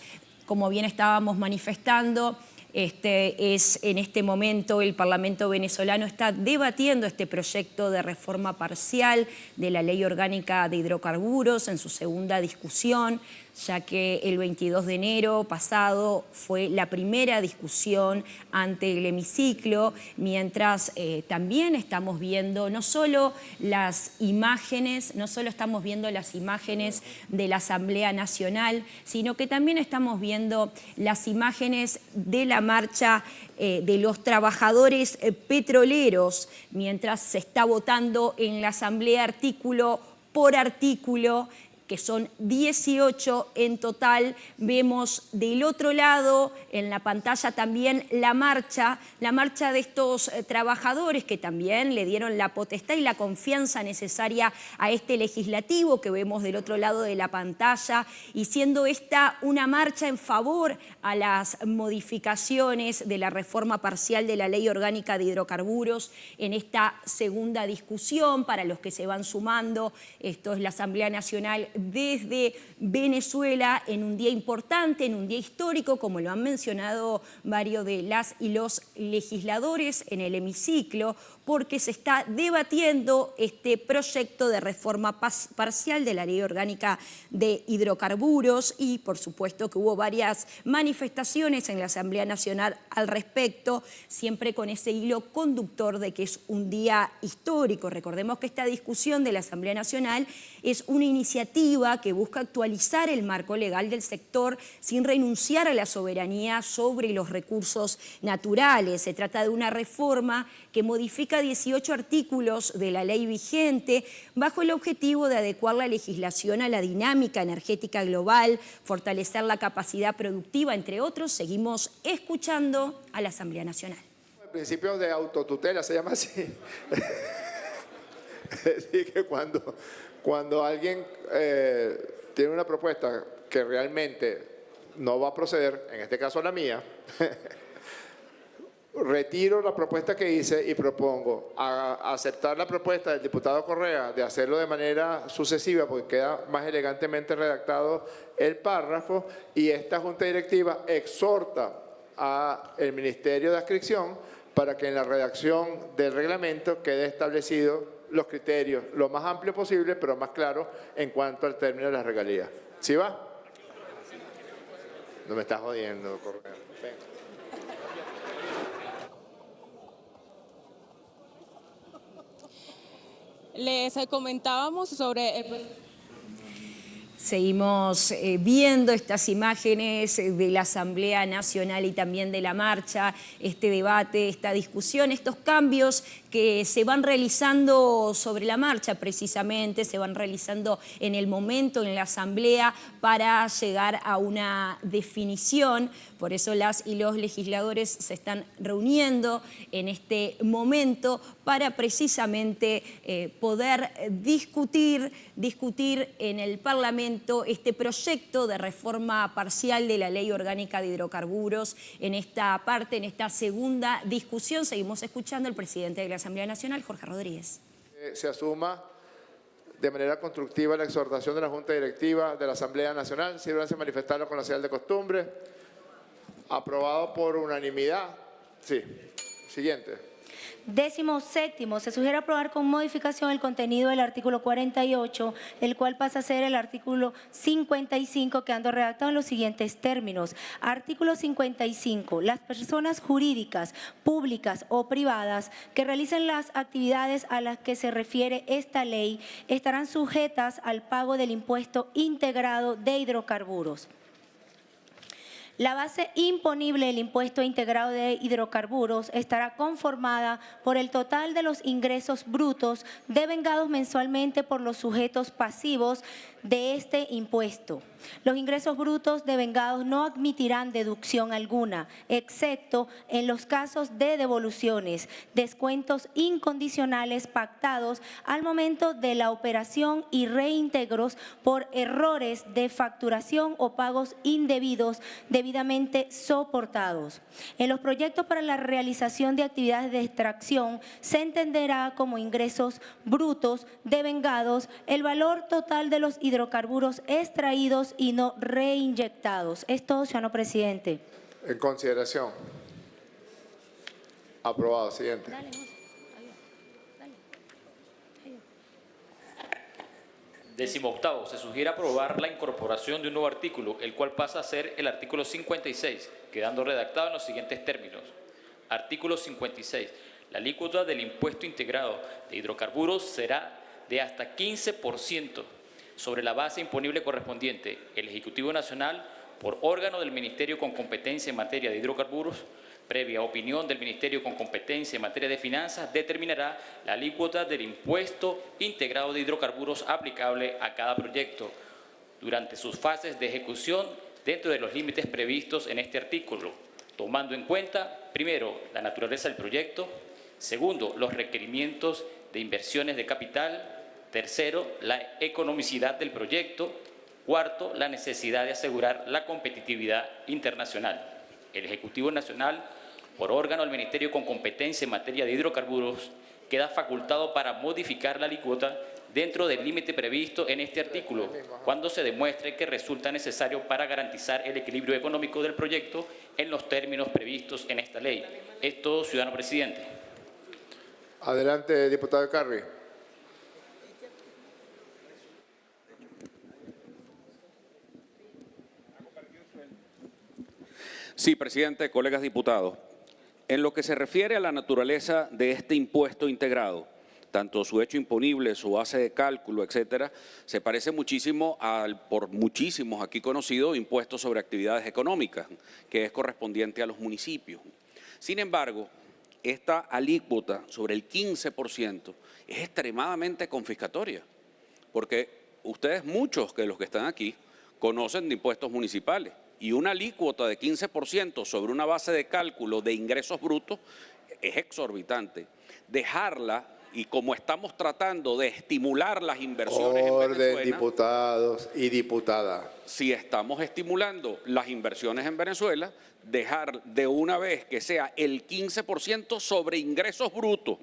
manifestando, En este momento el Parlamento venezolano está debatiendo este proyecto de reforma parcial de la Ley Orgánica de Hidrocarburos en su segunda discusión, ya que el 22 de enero pasado fue la primera discusión ante el hemiciclo, mientras también estamos viendo no solo estamos viendo las imágenes de la Asamblea Nacional, sino que también estamos viendo las imágenes de la marcha de los trabajadores petroleros, mientras se está votando en la Asamblea artículo por artículo, que son 18 en total. Vemos del otro lado, en la pantalla también, la marcha de estos trabajadores que también le dieron la potestad y la confianza necesaria a este legislativo que vemos del otro lado de la pantalla, y siendo esta una marcha en favor a las modificaciones de la reforma parcial de la Ley Orgánica de Hidrocarburos en esta segunda discusión. Para los que se van sumando, esto es la Asamblea Nacional desde Venezuela, en un día importante, en un día histórico, como lo han mencionado varios de las y los legisladores en el hemiciclo, porque se está debatiendo este proyecto de reforma parcial de la Ley Orgánica de Hidrocarburos, y por supuesto que hubo varias manifestaciones en la Asamblea Nacional al respecto, siempre con ese hilo conductor de que es un día histórico. Recordemos que esta discusión de la Asamblea Nacional es una iniciativa que busca actualizar el marco legal del sector sin renunciar a la soberanía sobre los recursos naturales. Se trata de una reforma que modifica 18 artículos de la ley vigente bajo el objetivo de adecuar la legislación a la dinámica energética global, fortalecer la capacidad productiva, entre otros. Seguimos escuchando a la Asamblea Nacional. El principio de autotutela se llama así. Es decir, que cuando alguien tiene una propuesta que realmente no va a proceder, en este caso la mía, retiro la propuesta que hice y propongo aceptar la propuesta del diputado Correa de hacerlo de manera sucesiva, porque queda más elegantemente redactado el párrafo, y esta Junta Directiva exhorta al Ministerio de Adscripción para que en la redacción del reglamento quede establecido los criterios lo más amplio posible, pero más claro en cuanto al término de las regalías. ¿Sí va? No me estás jodiendo, Correa. Venga. Les comentábamos sobre Seguimos viendo estas imágenes de la Asamblea Nacional y también de la marcha, este debate, esta discusión, estos cambios que se van realizando sobre la marcha precisamente, se van realizando en el momento en la Asamblea para llegar a una definición. Por eso las y los legisladores se están reuniendo en este momento para precisamente poder discutir en el Parlamento este proyecto de reforma parcial de la Ley Orgánica de Hidrocarburos. En esta parte, en esta segunda discusión, seguimos escuchando al presidente de la Asamblea Nacional, Jorge Rodríguez. Se asuma de manera constructiva la exhortación de la Junta Directiva de la Asamblea Nacional, sírvanse a manifestarlo con la señal de costumbre. Aprobado por unanimidad. Sí. Siguiente. 17º, se sugiere aprobar con modificación el contenido del artículo 48, el cual pasa a ser el artículo 55, quedando redactado en los siguientes términos. Artículo 55. Las personas jurídicas, públicas o privadas que realicen las actividades a las que se refiere esta ley estarán sujetas al pago del impuesto integrado de hidrocarburos. La base imponible del impuesto integrado de hidrocarburos estará conformada por el total de los ingresos brutos devengados mensualmente por los sujetos pasivos de este impuesto. Los ingresos brutos devengados no admitirán deducción alguna, excepto en los casos de devoluciones, descuentos incondicionales pactados al momento de la operación y reintegros por errores de facturación o pagos indebidos debidamente soportados. En los proyectos para la realización de actividades de extracción se entenderá como ingresos brutos devengados el valor total de los hidrocarburos extraídos y no reinyectados. Es todo, señor presidente. En consideración. Aprobado. Siguiente. Décimo octavo, se sugiere aprobar la incorporación de un nuevo artículo, el cual pasa a ser el artículo 56, quedando redactado en los siguientes términos. Artículo 56. La alícuota del impuesto integrado de hidrocarburos será de hasta 15% sobre la base imponible correspondiente. El Ejecutivo Nacional, por órgano del Ministerio con competencia en materia de hidrocarburos, previa opinión del Ministerio con competencia en materia de finanzas, determinará la alícuota del impuesto integrado de hidrocarburos aplicable a cada proyecto durante sus fases de ejecución dentro de los límites previstos en este artículo, tomando en cuenta, primero, la naturaleza del proyecto, segundo, los requerimientos de inversiones de capital, tercero, la economicidad del proyecto, cuarto, la necesidad de asegurar la competitividad internacional. El Ejecutivo Nacional, por órgano del Ministerio con competencia en materia de hidrocarburos, queda facultado para modificar la alícuota dentro del límite previsto en este artículo, cuando se demuestre que resulta necesario para garantizar el equilibrio económico del proyecto en los términos previstos en esta ley. Es todo, ciudadano presidente. Adelante, diputado Carri. Sí, presidente, colegas diputados. En lo que se refiere a la naturaleza de este impuesto integrado, tanto su hecho imponible, su base de cálculo, etcétera, se parece muchísimo al, por muchísimos aquí conocido, impuesto sobre actividades económicas, que es correspondiente a los municipios. Sin embargo, esta alícuota sobre el 15% es extremadamente confiscatoria, porque ustedes, muchos de los que están aquí, conocen de impuestos municipales. Y una alícuota de 15% sobre una base de cálculo de ingresos brutos es exorbitante. Dejarla, y como estamos tratando de estimular las inversiones en Venezuela, diputados y diputadas. Si estamos estimulando las inversiones en Venezuela, dejar de una vez que sea el 15% sobre ingresos brutos,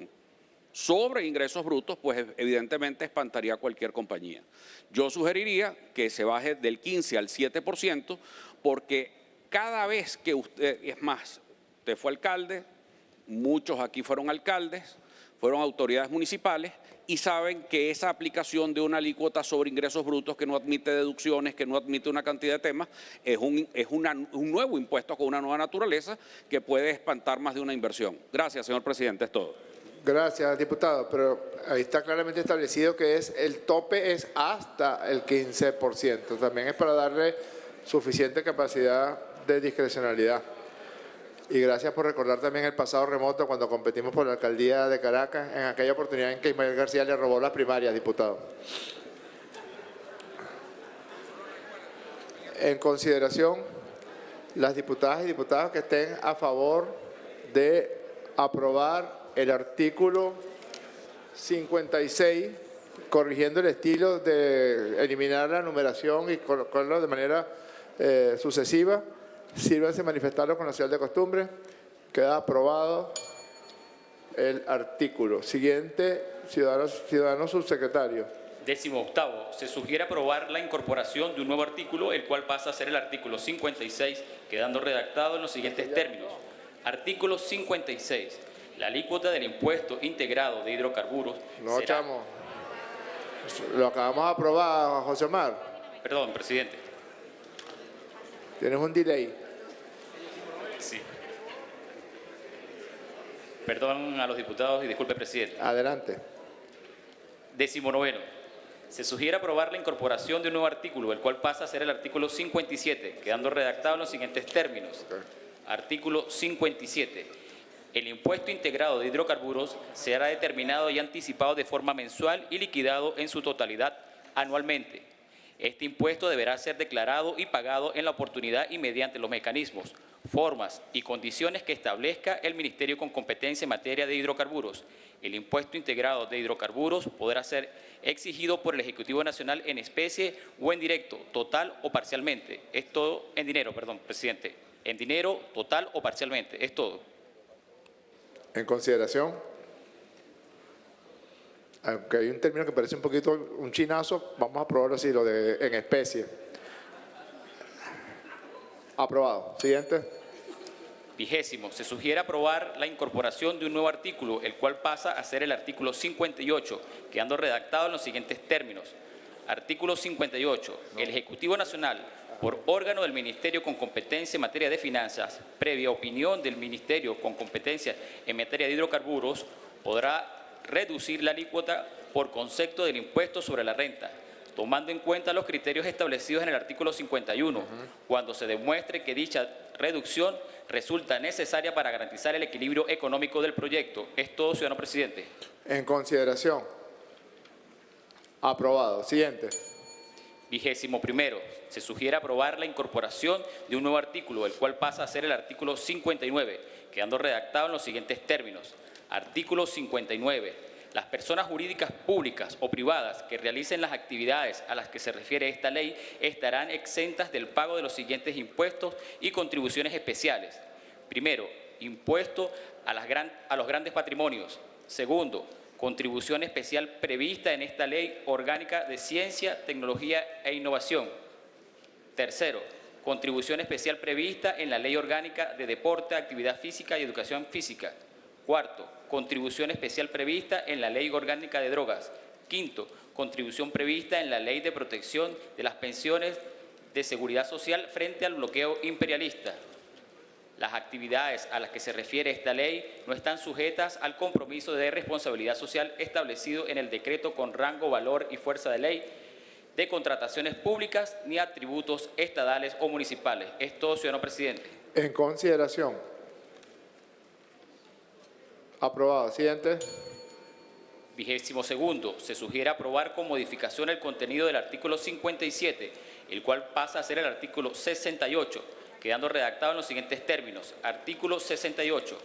pues evidentemente espantaría a cualquier compañía. Yo sugeriría que se baje del 15 al 7%, porque cada vez que usted, es más, usted fue alcalde, muchos aquí fueron alcaldes, fueron autoridades municipales y saben que esa aplicación de una alícuota sobre ingresos brutos que no admite deducciones, que no admite una cantidad de temas, es un nuevo impuesto con una nueva naturaleza que puede espantar más de una inversión. Gracias, señor presidente, es todo. Gracias, diputado, pero ahí está claramente establecido que el tope es hasta el 15%. También es para darle suficiente capacidad de discrecionalidad. Y gracias por recordar también el pasado remoto cuando competimos por la alcaldía de Caracas, en aquella oportunidad en que Ismael García le robó las primarias, diputado. En consideración, las diputadas y diputados que estén a favor de aprobar el artículo 56, corrigiendo el estilo de eliminar la numeración y colocarlo de manera sucesiva, sírvanse manifestarlo con la señal de costumbre. Queda aprobado el artículo. Siguiente, ciudadano subsecretario. 18º, se sugiere aprobar la incorporación de un nuevo artículo, el cual pasa a ser el artículo 56, quedando redactado en los siguientes términos. Artículo 56. La alícuota del impuesto integrado de hidrocarburos No, será... chamo. Lo acabamos de aprobar, José Omar. Perdón, presidente. Tienes un delay. Sí. Perdón a los diputados y disculpe, presidente. Adelante. 19º. Se sugiere aprobar la incorporación de un nuevo artículo, el cual pasa a ser el artículo 57, quedando redactado en los siguientes términos. Artículo 57. El impuesto integrado de hidrocarburos será determinado y anticipado de forma mensual y liquidado en su totalidad anualmente. Este impuesto deberá ser declarado y pagado en la oportunidad y mediante los mecanismos, formas y condiciones que establezca el Ministerio con competencia en materia de hidrocarburos. El impuesto integrado de hidrocarburos podrá ser exigido por el Ejecutivo Nacional en especie o en directo, total o parcialmente. Es todo en dinero, perdón, presidente. En dinero, total o parcialmente. Es todo. En consideración, aunque hay un término que parece un poquito un chinazo, vamos a aprobarlo así, lo de en especie. Aprobado. Siguiente. 20º, se sugiere aprobar la incorporación de un nuevo artículo, el cual pasa a ser el artículo 58, quedando redactado en los siguientes términos. Artículo 58. El Ejecutivo Nacional, por órgano del Ministerio con competencia en materia de finanzas, previa opinión del Ministerio con competencia en materia de hidrocarburos, podrá reducir la alícuota por concepto del impuesto sobre la renta, tomando en cuenta los criterios establecidos en el artículo 51, cuando se demuestre que dicha reducción resulta necesaria para garantizar el equilibrio económico del proyecto. Es todo, ciudadano presidente. En consideración. Aprobado. Siguiente. 21º. Se sugiere aprobar la incorporación de un nuevo artículo, el cual pasa a ser el artículo 59, quedando redactado en los siguientes términos. Artículo 59. Las personas jurídicas públicas o privadas que realicen las actividades a las que se refiere esta ley estarán exentas del pago de los siguientes impuestos y contribuciones especiales. Primero, impuesto a los grandes patrimonios. Segundo, contribución especial prevista en esta Ley Orgánica de Ciencia, Tecnología e Innovación. Tercero, contribución especial prevista en la Ley Orgánica de Deporte, Actividad Física y Educación Física. Cuarto, contribución especial prevista en la Ley Orgánica de Drogas. Quinto, contribución prevista en la Ley de Protección de las Pensiones de Seguridad Social frente al bloqueo imperialista. Las actividades a las que se refiere esta ley no están sujetas al compromiso de responsabilidad social establecido en el decreto con rango, valor y fuerza de ley de contrataciones públicas ni a tributos estadales o municipales. Es todo, ciudadano presidente. En consideración. Aprobado. Siguiente. 22º. Se sugiere aprobar con modificación el contenido del artículo 57, el cual pasa a ser el artículo 68, quedando redactado en los siguientes términos. Artículo 68.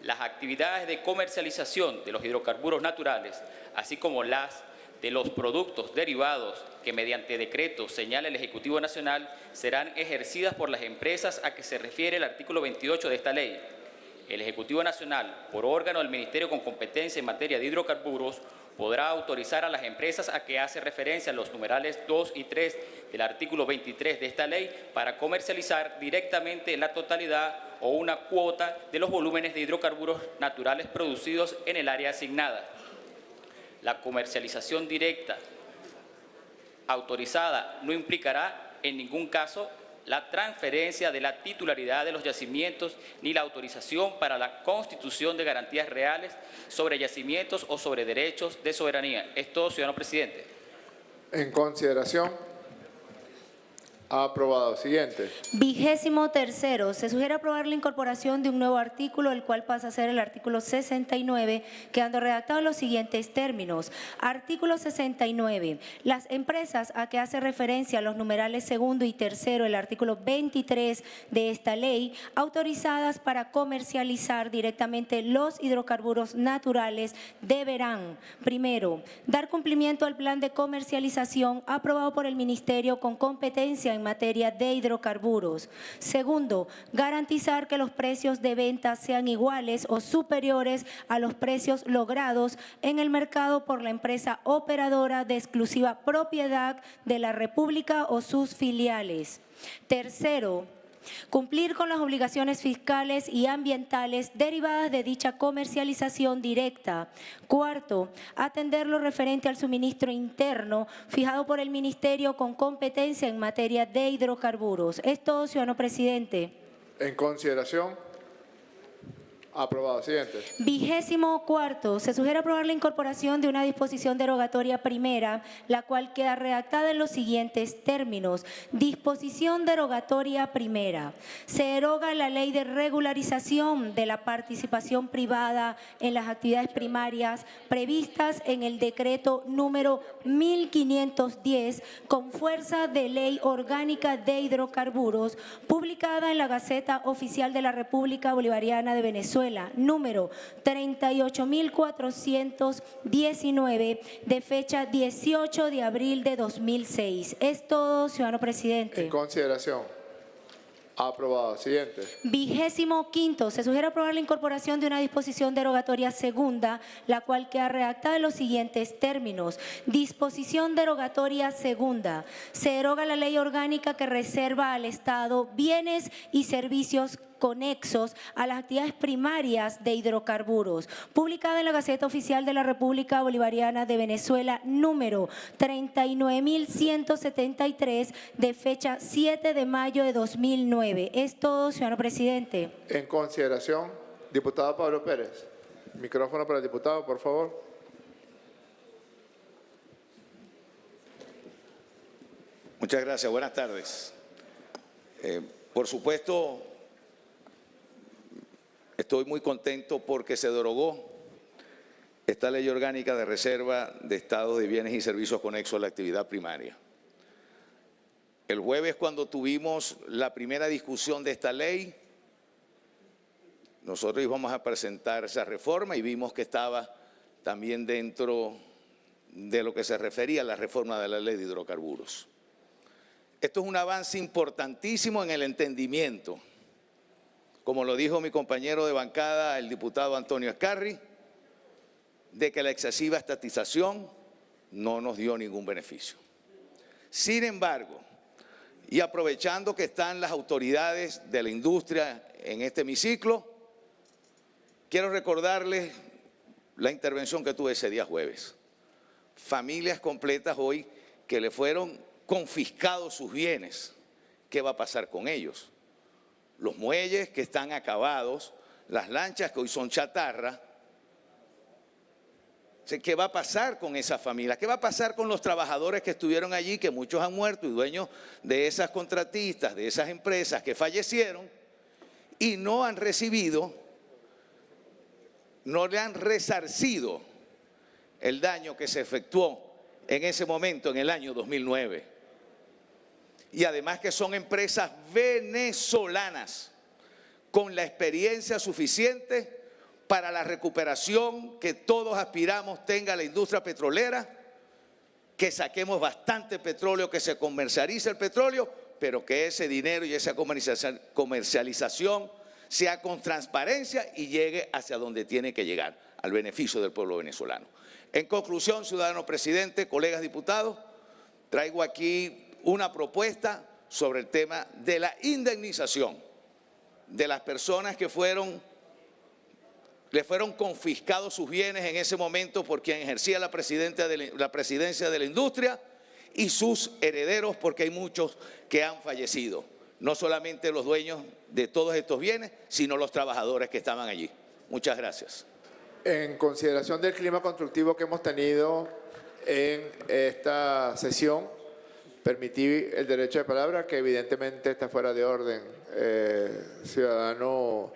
Las actividades de comercialización de los hidrocarburos naturales, así como las de los productos derivados que mediante decreto señala el Ejecutivo Nacional, serán ejercidas por las empresas a que se refiere el artículo 28 de esta ley. El Ejecutivo Nacional, por órgano del Ministerio con competencia en materia de hidrocarburos, podrá autorizar a las empresas a que hace referencia a los numerales 2 y 3 del artículo 23 de esta ley para comercializar directamente la totalidad o una cuota de los volúmenes de hidrocarburos naturales producidos en el área asignada. La comercialización directa autorizada no implicará en ningún caso la transferencia de la titularidad de los yacimientos ni la autorización para la constitución de garantías reales sobre yacimientos o sobre derechos de soberanía. Es todo, ciudadano presidente. En consideración. Aprobado. Siguiente. 23º. Se sugiere aprobar la incorporación de un nuevo artículo, el cual pasa a ser el artículo 69, quedando redactado en los siguientes términos. Artículo 69. Las empresas a que hace referencia los numerales segundo y tercero del artículo 23 de esta ley, autorizadas para comercializar directamente los hidrocarburos naturales, deberán, primero, dar cumplimiento al plan de comercialización aprobado por el Ministerio con competencia en materia de hidrocarburos. Segundo, garantizar que los precios de venta sean iguales o superiores a los precios logrados en el mercado por la empresa operadora de exclusiva propiedad de la República o sus filiales. Tercero, cumplir con las obligaciones fiscales y ambientales derivadas de dicha comercialización directa. Cuarto, atender lo referente al suministro interno fijado por el Ministerio con competencia en materia de hidrocarburos. Es todo, ciudadano presidente. En consideración. Aprobado. Siguiente. 24º. Se sugiere aprobar la incorporación de una disposición derogatoria primera, la cual queda redactada en los siguientes términos. Disposición derogatoria primera. Se deroga la ley de regularización de la participación privada en las actividades primarias previstas en el decreto número 1510 con fuerza de ley orgánica de hidrocarburos, publicada en la Gaceta Oficial de la República Bolivariana de Venezuela, número 38.419, de fecha 18 de abril de 2006. Es todo, ciudadano presidente. En consideración. Aprobado. Siguiente. 25º. Se sugiere aprobar la incorporación de una disposición derogatoria segunda, la cual queda redactada en los siguientes términos. Disposición derogatoria segunda. Se deroga la ley orgánica que reserva al Estado bienes y servicios conexos a las actividades primarias de hidrocarburos, publicada en la Gaceta Oficial de la República Bolivariana de Venezuela número 39.173 de fecha 7 de mayo de 2009. Es todo, señor presidente. En consideración, diputado Pablo Pérez. Micrófono para el diputado, por favor. Muchas gracias. Buenas tardes. Por supuesto, estoy muy contento porque se derogó esta ley orgánica de reserva de estados de bienes y servicios conexos a la actividad primaria. El jueves, cuando tuvimos la primera discusión de esta ley, nosotros íbamos a presentar esa reforma y vimos que estaba también dentro de lo que se refería a la reforma de la ley de hidrocarburos. Esto es un avance importantísimo en el entendimiento, como lo dijo mi compañero de bancada, el diputado Antonio Escarri, de que la excesiva estatización no nos dio ningún beneficio. Sin embargo, y aprovechando que están las autoridades de la industria en este hemiciclo, quiero recordarles la intervención que tuve ese día jueves. Familias completas hoy que le fueron confiscados sus bienes. ¿Qué va a pasar con ellos? Los muelles que están acabados, las lanchas que hoy son chatarra. ¿Qué va a pasar con esa familia? ¿Qué va a pasar con los trabajadores que estuvieron allí, que muchos han muerto y dueños de esas contratistas, de esas empresas que fallecieron y no han recibido, no le han resarcido el daño que se efectuó en ese momento, en el año 2009? Y además que son empresas venezolanas con la experiencia suficiente para la recuperación que todos aspiramos tenga la industria petrolera, que saquemos bastante petróleo, que se comercialice el petróleo, pero que ese dinero y esa comercialización sea con transparencia y llegue hacia donde tiene que llegar, al beneficio del pueblo venezolano. En conclusión, ciudadano presidente, colegas diputados, traigo aquí una propuesta sobre el tema de la indemnización de las personas que le fueron confiscados sus bienes en ese momento por quien ejercía la presidencia de la industria y sus herederos, porque hay muchos que han fallecido. No solamente los dueños de todos estos bienes, sino los trabajadores que estaban allí. Muchas gracias. En consideración del clima constructivo que hemos tenido en esta sesión, permití el derecho de palabra, que evidentemente está fuera de orden, ciudadano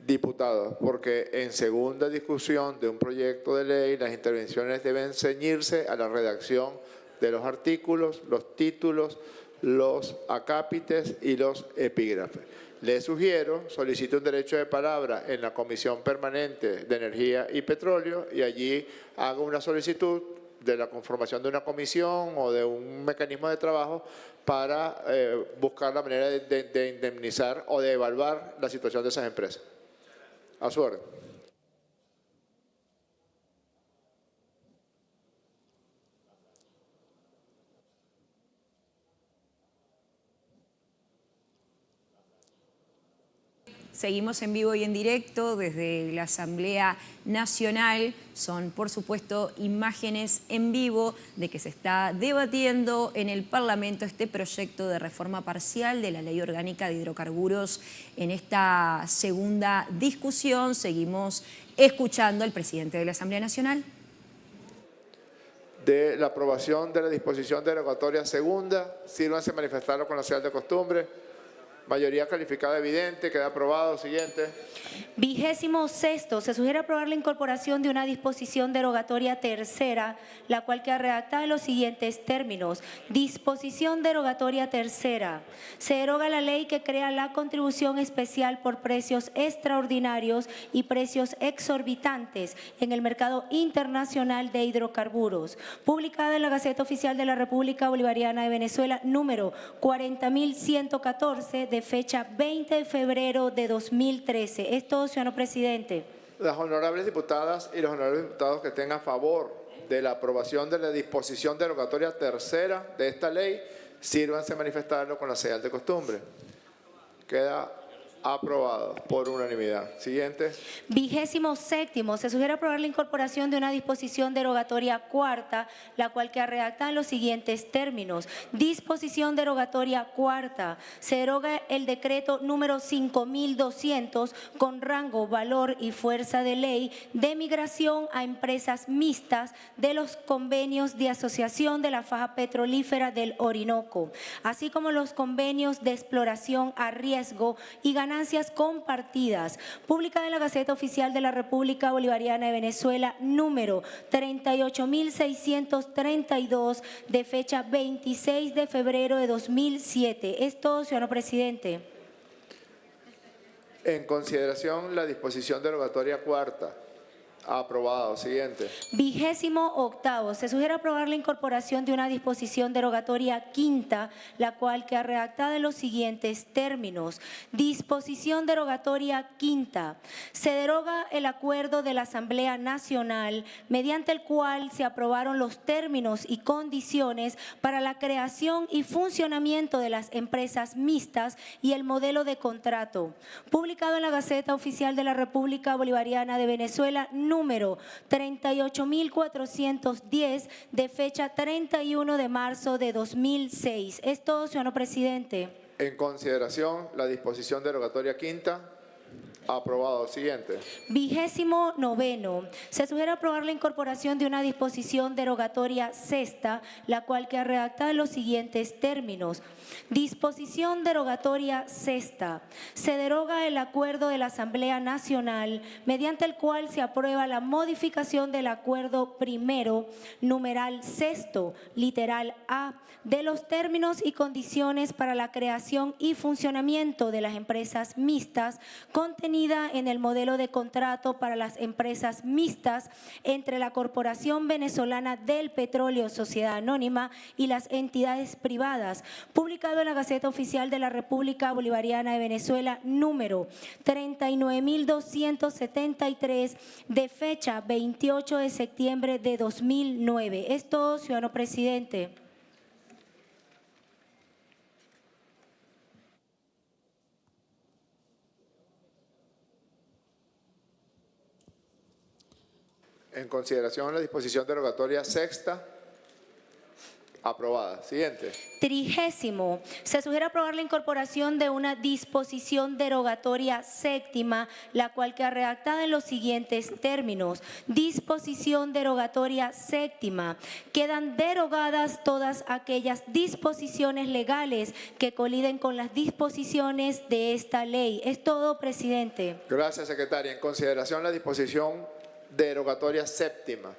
diputado, porque en segunda discusión de un proyecto de ley las intervenciones deben ceñirse a la redacción de los artículos, los títulos, los acápites y los epígrafes. Le sugiero, solicite un derecho de palabra en la Comisión Permanente de Energía y Petróleo y allí haga una solicitud de la conformación de una comisión o de un mecanismo de trabajo para buscar la manera de indemnizar o de evaluar la situación de esas empresas. A su orden. Seguimos en vivo y en directo desde la Asamblea Nacional. Son, por supuesto, imágenes en vivo de que se está debatiendo en el Parlamento este proyecto de reforma parcial de la Ley Orgánica de Hidrocarburos. En esta segunda discusión seguimos escuchando al presidente de la Asamblea Nacional. De la aprobación de la disposición derogatoria segunda, sírvanse a manifestarlo con la señal de costumbre. Mayoría calificada evidente, queda aprobado. Siguiente. 26º, se sugiere aprobar la incorporación de una disposición derogatoria tercera, la cual queda redactada en los siguientes términos. Disposición derogatoria tercera. Se deroga la ley que crea la contribución especial por precios extraordinarios y precios exorbitantes en el mercado internacional de hidrocarburos, publicada en la Gaceta Oficial de la República Bolivariana de Venezuela número 40.114 de fecha 20 de febrero de 2013. Es todo, señor presidente. Las honorables diputadas y los honorables diputados que estén a favor de la aprobación de la disposición derogatoria tercera de esta ley, sírvanse a manifestarlo con la señal de costumbre. Queda Aprobado por unanimidad. Siguiente. 27º. Se sugiere aprobar la incorporación de una disposición derogatoria cuarta, la cual queda redactada en los siguientes términos. Disposición derogatoria cuarta. Se deroga el decreto número 5200 con rango, valor y fuerza de ley de migración a empresas mixtas de los convenios de asociación de la faja petrolífera del Orinoco, así como los convenios de exploración a riesgo y ganancias compartidas, publicada en la Gaceta Oficial de la República Bolivariana de Venezuela, número 38.632, de fecha 26 de febrero de 2007. Es todo, señor presidente. En consideración la disposición derogatoria cuarta. Aprobado. Siguiente. 28º. Se sugiere aprobar la incorporación de una disposición derogatoria quinta, la cual queda redactada en los siguientes términos. Disposición derogatoria quinta. Se deroga el acuerdo de la Asamblea Nacional mediante el cual se aprobaron los términos y condiciones para la creación y funcionamiento de las empresas mixtas y el modelo de contrato, publicado en la Gaceta Oficial de la República Bolivariana de Venezuela, número 38.410, de fecha 31 de marzo de 2006. Es todo, señor presidente. En consideración la disposición derogatoria quinta. Aprobado. Siguiente. 29º. Se sugiere aprobar la incorporación de una disposición derogatoria sexta, la cual queda redactada en los siguientes términos. Disposición derogatoria sexta. Se deroga el acuerdo de la Asamblea Nacional mediante el cual se aprueba la modificación del acuerdo primero, numeral sexto, literal A, de los términos y condiciones para la creación y funcionamiento de las empresas mixtas, contenida en el modelo de contrato para las empresas mixtas entre la Corporación Venezolana del Petróleo, Sociedad Anónima, y las entidades privadas, publicado en la Gaceta Oficial de la República Bolivariana de Venezuela, número 39.273, de fecha 28 de septiembre de 2009. Es todo, ciudadano presidente. En consideración la disposición derogatoria sexta. Aprobada. Siguiente. 30º. Se sugiere aprobar la incorporación de una disposición derogatoria séptima, la cual queda redactada en los siguientes términos. Disposición derogatoria séptima. Quedan derogadas todas aquellas disposiciones legales que coliden con las disposiciones de esta ley. Es todo, presidente. Gracias, secretaria. En consideración la disposición derogatoria séptima.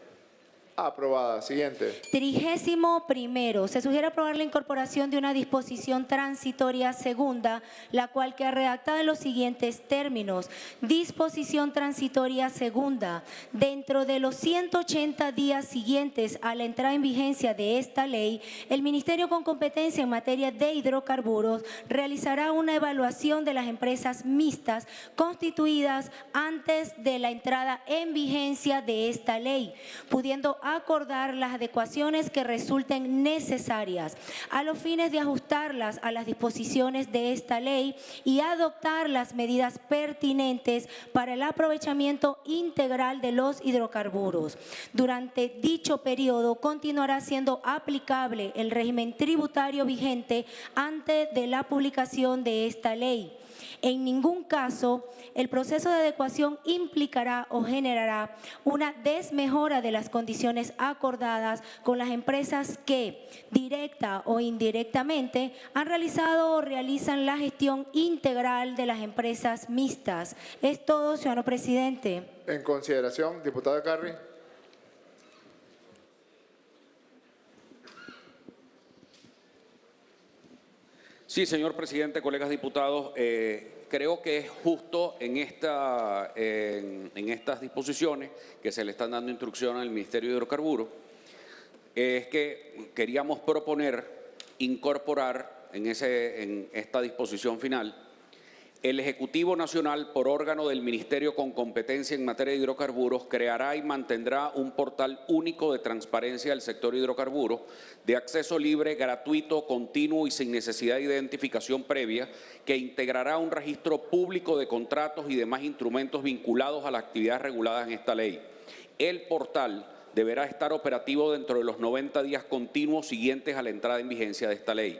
Aprobada. Siguiente. 31º. Se sugiere aprobar la incorporación de una disposición transitoria segunda, la cual queda redactada en los siguientes términos. Disposición transitoria segunda. Dentro de los 180 días siguientes a la entrada en vigencia de esta ley, el Ministerio con competencia en materia de hidrocarburos realizará una evaluación de las empresas mixtas constituidas antes de la entrada en vigencia de esta ley, pudiendo acordar las adecuaciones que resulten necesarias a los fines de ajustarlas a las disposiciones de esta ley y adoptar las medidas pertinentes para el aprovechamiento integral de los hidrocarburos. Durante dicho periodo continuará siendo aplicable el régimen tributario vigente antes de la publicación de esta ley. En ningún caso, el proceso de adecuación implicará o generará una desmejora de las condiciones acordadas con las empresas que, directa o indirectamente, han realizado o realizan la gestión integral de las empresas mixtas. Es todo, señor presidente. En consideración, diputado Carri. Sí, señor presidente, colegas diputados, creo que es justo en estas disposiciones que se le están dando instrucción al Ministerio de Hidrocarburos, es que queríamos proponer incorporar en esta disposición final El Ejecutivo Nacional, por órgano del Ministerio con competencia en materia de hidrocarburos, creará y mantendrá un portal único de transparencia del sector hidrocarburos, de acceso libre, gratuito, continuo y sin necesidad de identificación previa, que integrará un registro público de contratos y demás instrumentos vinculados a las actividades reguladas en esta ley. El portal deberá estar operativo dentro de los 90 días continuos siguientes a la entrada en vigencia de esta ley.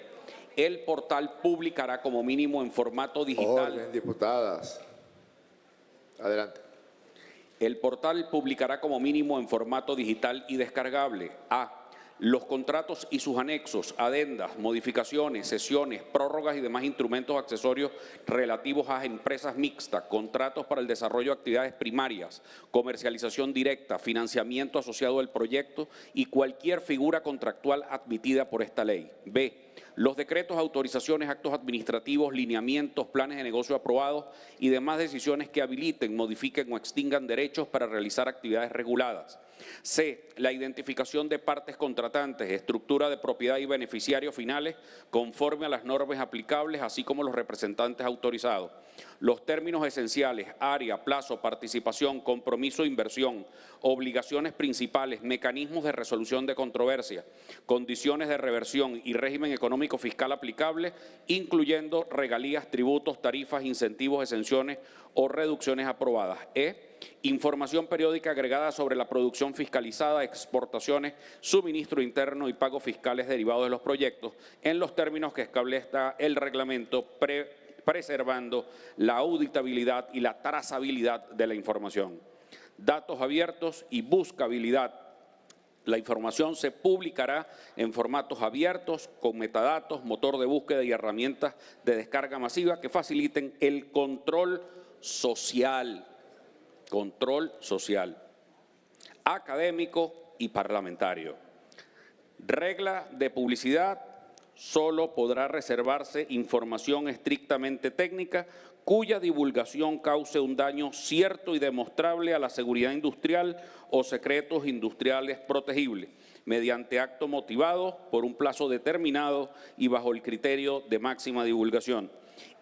El portal publicará como mínimo en formato digital. Orden, diputadas. Adelante. El portal publicará como mínimo en formato digital y descargable: a. Los contratos y sus anexos, adendas, modificaciones, sesiones, prórrogas y demás instrumentos accesorios relativos a empresas mixtas, contratos para el desarrollo de actividades primarias, comercialización directa, financiamiento asociado al proyecto y cualquier figura contractual admitida por esta ley. B. Los decretos, autorizaciones, actos administrativos, lineamientos, planes de negocio aprobados y demás decisiones que habiliten, modifiquen o extingan derechos para realizar actividades reguladas. C. La identificación de partes contratantes, estructura de propiedad y beneficiarios finales conforme a las normas aplicables, así como los representantes autorizados. Los términos esenciales, área, plazo, participación, compromiso de inversión, obligaciones principales, mecanismos de resolución de controversias, condiciones de reversión y régimen económico fiscal aplicable, incluyendo regalías, tributos, tarifas, incentivos, exenciones o reducciones aprobadas. E. Información periódica agregada sobre la producción fiscalizada, exportaciones, suministro interno y pagos fiscales derivados de los proyectos en los términos que establezca el reglamento, preservando la auditabilidad y la trazabilidad de la información. Datos abiertos y buscabilidad. La información se publicará en formatos abiertos, con metadatos, motor de búsqueda y herramientas de descarga masiva que faciliten el control social, académico y parlamentario. Regla de publicidad: solo podrá reservarse información estrictamente técnica cuya divulgación cause un daño cierto y demostrable a la seguridad industrial o secretos industriales protegibles, mediante acto motivado por un plazo determinado y bajo el criterio de máxima divulgación.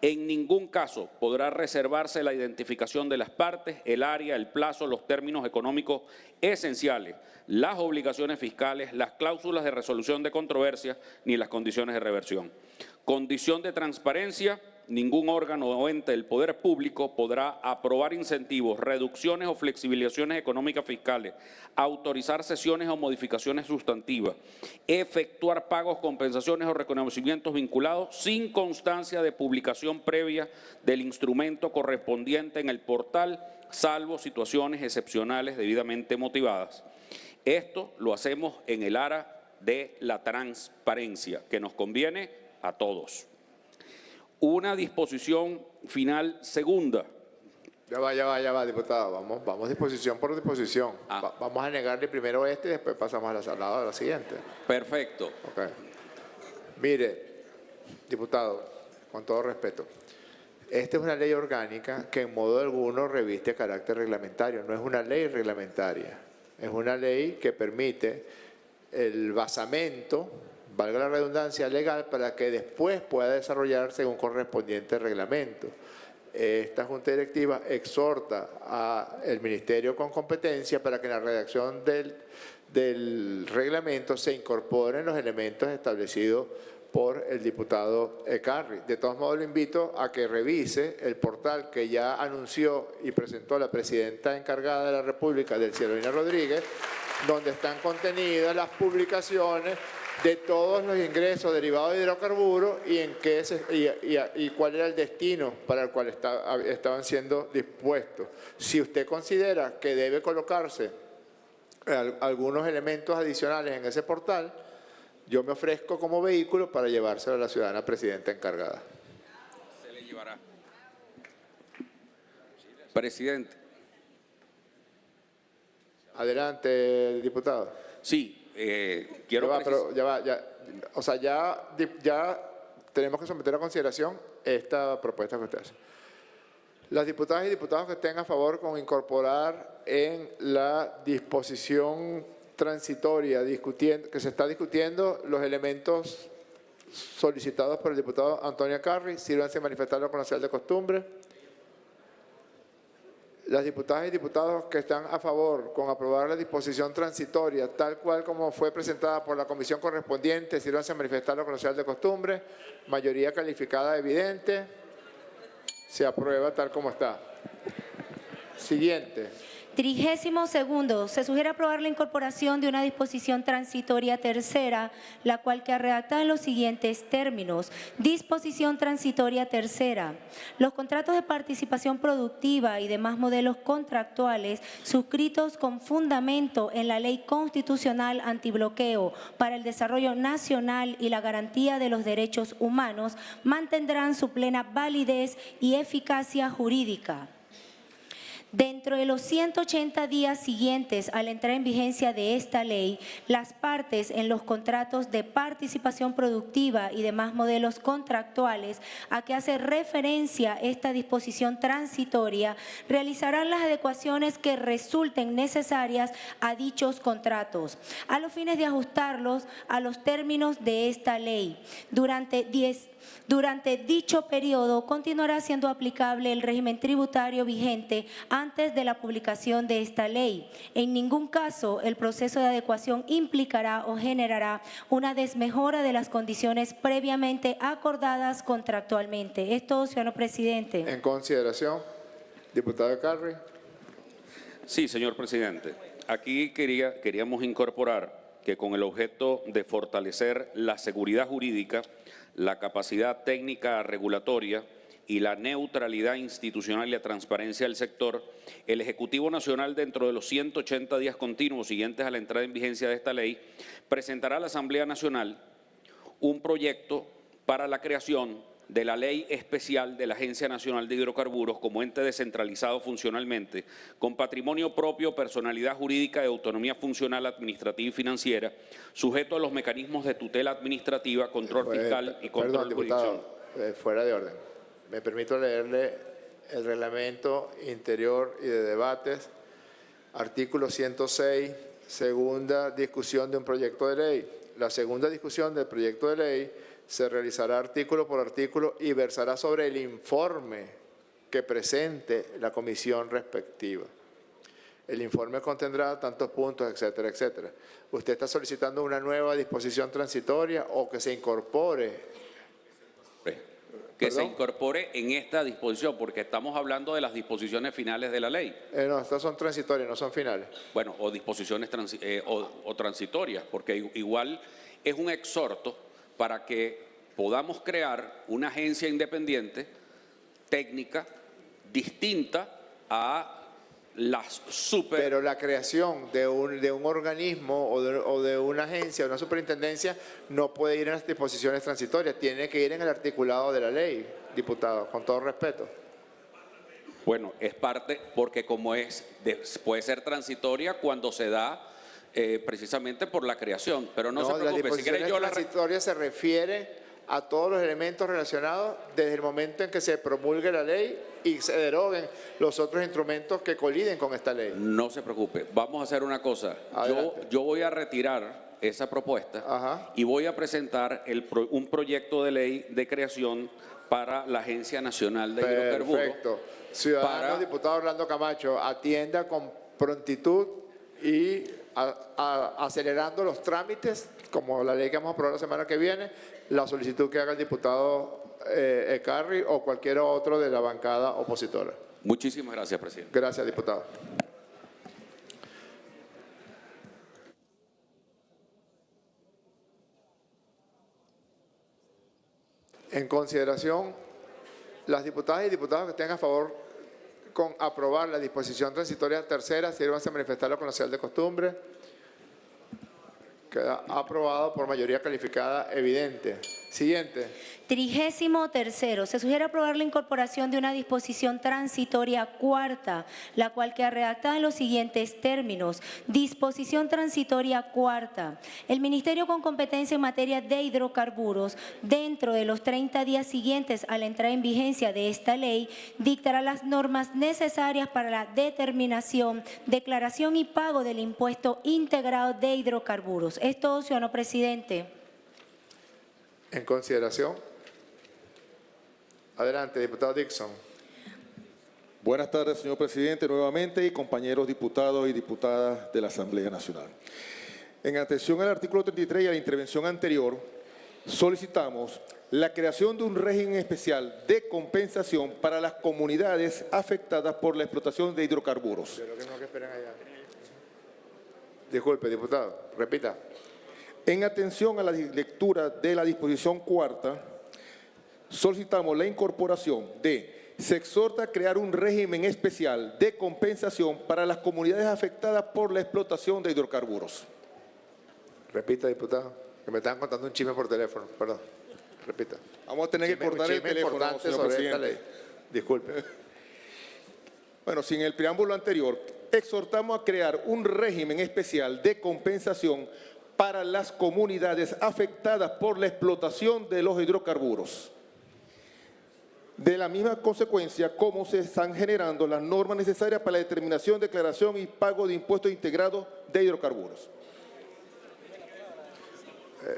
En ningún caso podrá reservarse la identificación de las partes, el área, el plazo, los términos económicos esenciales, las obligaciones fiscales, las cláusulas de resolución de controversias ni las condiciones de reversión. Condición de transparencia: ningún órgano o ente del poder público podrá aprobar incentivos, reducciones o flexibilizaciones económicas fiscales, autorizar cesiones o modificaciones sustantivas, efectuar pagos, compensaciones o reconocimientos vinculados sin constancia de publicación previa del instrumento correspondiente en el portal, salvo situaciones excepcionales debidamente motivadas. Esto lo hacemos en el área de la transparencia, que nos conviene a todos. Una disposición final segunda. Ya va, diputado. Vamos disposición por disposición. Vamos a negarle primero y después pasamos a la siguiente. Perfecto. Okay. Mire, diputado, con todo respeto, esta es una ley orgánica que en modo alguno reviste carácter reglamentario. No es una ley reglamentaria. Es una ley que permite el basamento, valga la redundancia, legal, para que después pueda desarrollarse un correspondiente reglamento. Esta Junta Directiva exhorta al Ministerio con competencia para que en la redacción del reglamento se incorporen los elementos establecidos por el diputado Ecarri. De todos modos, lo invito a que revise el portal que ya anunció y presentó la presidenta encargada de la República, Delcy Rodríguez, donde están contenidas las publicaciones de todos los ingresos derivados de hidrocarburos y cuál era el destino para el cual estaban siendo dispuestos. Si usted considera que debe colocarse algunos elementos adicionales en ese portal, yo me ofrezco como vehículo para llevárselo a la ciudadana presidenta encargada. Se le llevará. Presidente. Adelante, diputado. Sí. Quiero o sea, ya tenemos que someter a consideración esta propuesta que usted hace. Las diputadas y diputados que estén a favor con incorporar en la disposición transitoria que se está discutiendo los elementos solicitados por el diputado Antonio Carri. Sírvanse a manifestarlo con la señal de costumbre. Las diputadas y diputados que están a favor con aprobar la disposición transitoria tal cual como fue presentada por la comisión correspondiente, sírvanse a manifestarlo con la señal de costumbre. Mayoría calificada evidente. Se aprueba tal como está. Siguiente. 32º, se sugiere aprobar la incorporación de una disposición transitoria tercera, la cual queda redactada en los siguientes términos. Disposición transitoria tercera. Los contratos de participación productiva y demás modelos contractuales suscritos con fundamento en la Ley Constitucional Antibloqueo para el Desarrollo Nacional y la Garantía de los Derechos Humanos mantendrán su plena validez y eficacia jurídica. Dentro de los 180 días siguientes a la entrada en vigencia de esta ley, las partes en los contratos de participación productiva y demás modelos contractuales a que hace referencia esta disposición transitoria realizarán las adecuaciones que resulten necesarias a dichos contratos, a los fines de ajustarlos a los términos de esta ley. Durante dicho periodo continuará siendo aplicable el régimen tributario vigente antes de la publicación de esta ley. En ningún caso el proceso de adecuación implicará o generará una desmejora de las condiciones previamente acordadas contractualmente. Es todo, señor presidente. En consideración, diputado Carri. Sí, señor presidente. Aquí queríamos incorporar que con el objeto de fortalecer la seguridad jurídica, la capacidad técnica regulatoria y la neutralidad institucional y la transparencia del sector, el Ejecutivo Nacional, dentro de los 180 días continuos siguientes a la entrada en vigencia de esta ley, presentará a la Asamblea Nacional un proyecto para la creación de la Ley Especial de la Agencia Nacional de Hidrocarburos como ente descentralizado funcionalmente, con patrimonio propio, personalidad jurídica y autonomía funcional, administrativa y financiera, sujeto a los mecanismos de tutela administrativa, control fiscal y control de jurisdicción. Fuera de orden. Me permito leerle el reglamento interior y de debates, artículo 106, segunda discusión de un proyecto de ley. La segunda discusión del proyecto de ley se realizará artículo por artículo y versará sobre el informe que presente la comisión respectiva. El informe contendrá tantos puntos, etcétera, etcétera. ¿Usted está solicitando una nueva disposición transitoria o que se incorpore? Que se incorpore en esta disposición, porque estamos hablando de las disposiciones finales de la ley. No, estas son transitorias, no son finales. Bueno, o disposiciones transitorias, porque igual es un exhorto para que podamos crear una agencia independiente, técnica, distinta a las super... Pero la creación de un organismo o de una agencia, una superintendencia, no puede ir en las disposiciones transitorias, tiene que ir en el articulado de la ley, diputado, con todo respeto. Bueno, es parte, porque como puede ser transitoria cuando se da precisamente por la creación, pero no se preocupe. Las disposiciones transitorias se refiere a todos los elementos relacionados desde el momento en que se promulgue la ley y se deroguen los otros instrumentos que coliden con esta ley. No se preocupe, vamos a hacer una cosa. Yo voy a retirar esa propuesta y voy a presentar un proyecto de ley de creación para la Agencia Nacional de Hidrocarburos. Perfecto. Ciudadano diputado Orlando Camacho, atienda con prontitud y acelerando los trámites, como la ley que vamos a aprobar la semana que viene, la solicitud que haga el diputado Carri o cualquier otro de la bancada opositora. Muchísimas gracias, presidente. Gracias, diputado. En consideración, las diputadas y diputados que estén a favor con aprobar la disposición transitoria tercera, sírvanse a manifestarlo con la señal de costumbre. Queda aprobado por mayoría calificada evidente. Siguiente. 33º, se sugiere aprobar la incorporación de una disposición transitoria cuarta, la cual queda redactada en los siguientes términos. Disposición transitoria cuarta. El Ministerio con competencia en materia de hidrocarburos, dentro de los 30 días siguientes a la entrada en vigencia de esta ley, dictará las normas necesarias para la determinación, declaración y pago del impuesto integrado de hidrocarburos. Es todo, señor presidente. En consideración. Adelante, diputado Dixon. Buenas tardes, señor presidente, nuevamente, y compañeros diputados y diputadas de la Asamblea Nacional. En atención al artículo 33 y a la intervención anterior, solicitamos la creación de un régimen especial de compensación para las comunidades afectadas por la explotación de hidrocarburos. Disculpe, diputado, repita. En atención a la lectura de la disposición cuarta, solicitamos la incorporación de: se exhorta a crear un régimen especial de compensación para las comunidades afectadas por la explotación de hidrocarburos. Repita, diputado, que me estaban contando un chisme por teléfono, perdón. Repita. Vamos a tener que cortar el teléfono, señor presidente. Disculpe. Bueno, sin el preámbulo anterior, exhortamos a crear un régimen especial de compensación para las comunidades afectadas por la explotación de los hidrocarburos. De la misma consecuencia, cómo se están generando las normas necesarias para la determinación, declaración y pago de impuestos integrados de hidrocarburos.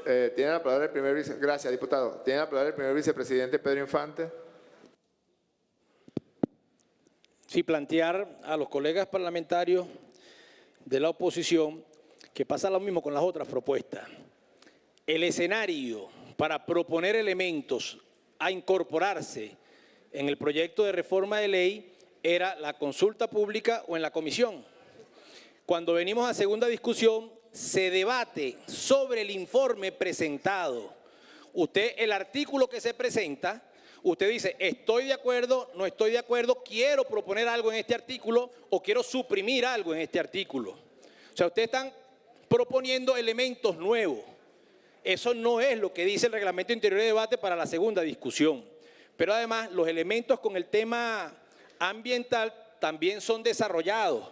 Tiene la palabra el primer vicepresidente. Gracias, diputado. Tiene la palabra el primer vicepresidente Pedro Infante. Sí, plantear a los colegas parlamentarios de la oposición que pasa lo mismo con las otras propuestas. El escenario para proponer elementos a incorporarse en el proyecto de reforma de ley era la consulta pública o en la comisión. Cuando venimos a segunda discusión, se debate sobre el informe presentado. Usted, el artículo que se presenta, usted dice, estoy de acuerdo, no estoy de acuerdo, quiero proponer algo en este artículo o quiero suprimir algo en este artículo. O sea, ustedes están proponiendo elementos nuevos. Eso no es lo que dice el reglamento interior de debate para la segunda discusión. Pero además, los elementos con el tema ambiental también son desarrollados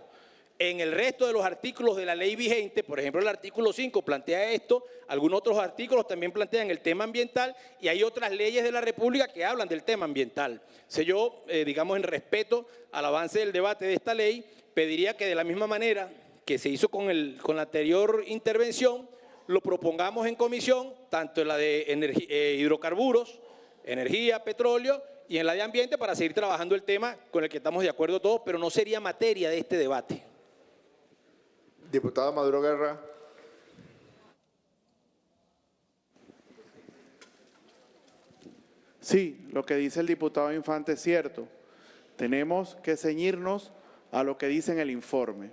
en el resto de los artículos de la ley vigente. Por ejemplo, el artículo 5 plantea esto, algunos otros artículos también plantean el tema ambiental y hay otras leyes de la República que hablan del tema ambiental. Yo, digamos, en respeto al avance del debate de esta ley, pediría que de la misma manera que se hizo con la anterior intervención, lo propongamos en comisión, tanto en la de hidrocarburos, energía, petróleo y en la de ambiente, para seguir trabajando el tema con el que estamos de acuerdo todos, pero no sería materia de este debate. Diputado Maduro Guerra. Sí, lo que dice el diputado Infante es cierto. Tenemos que ceñirnos a lo que dice en el informe.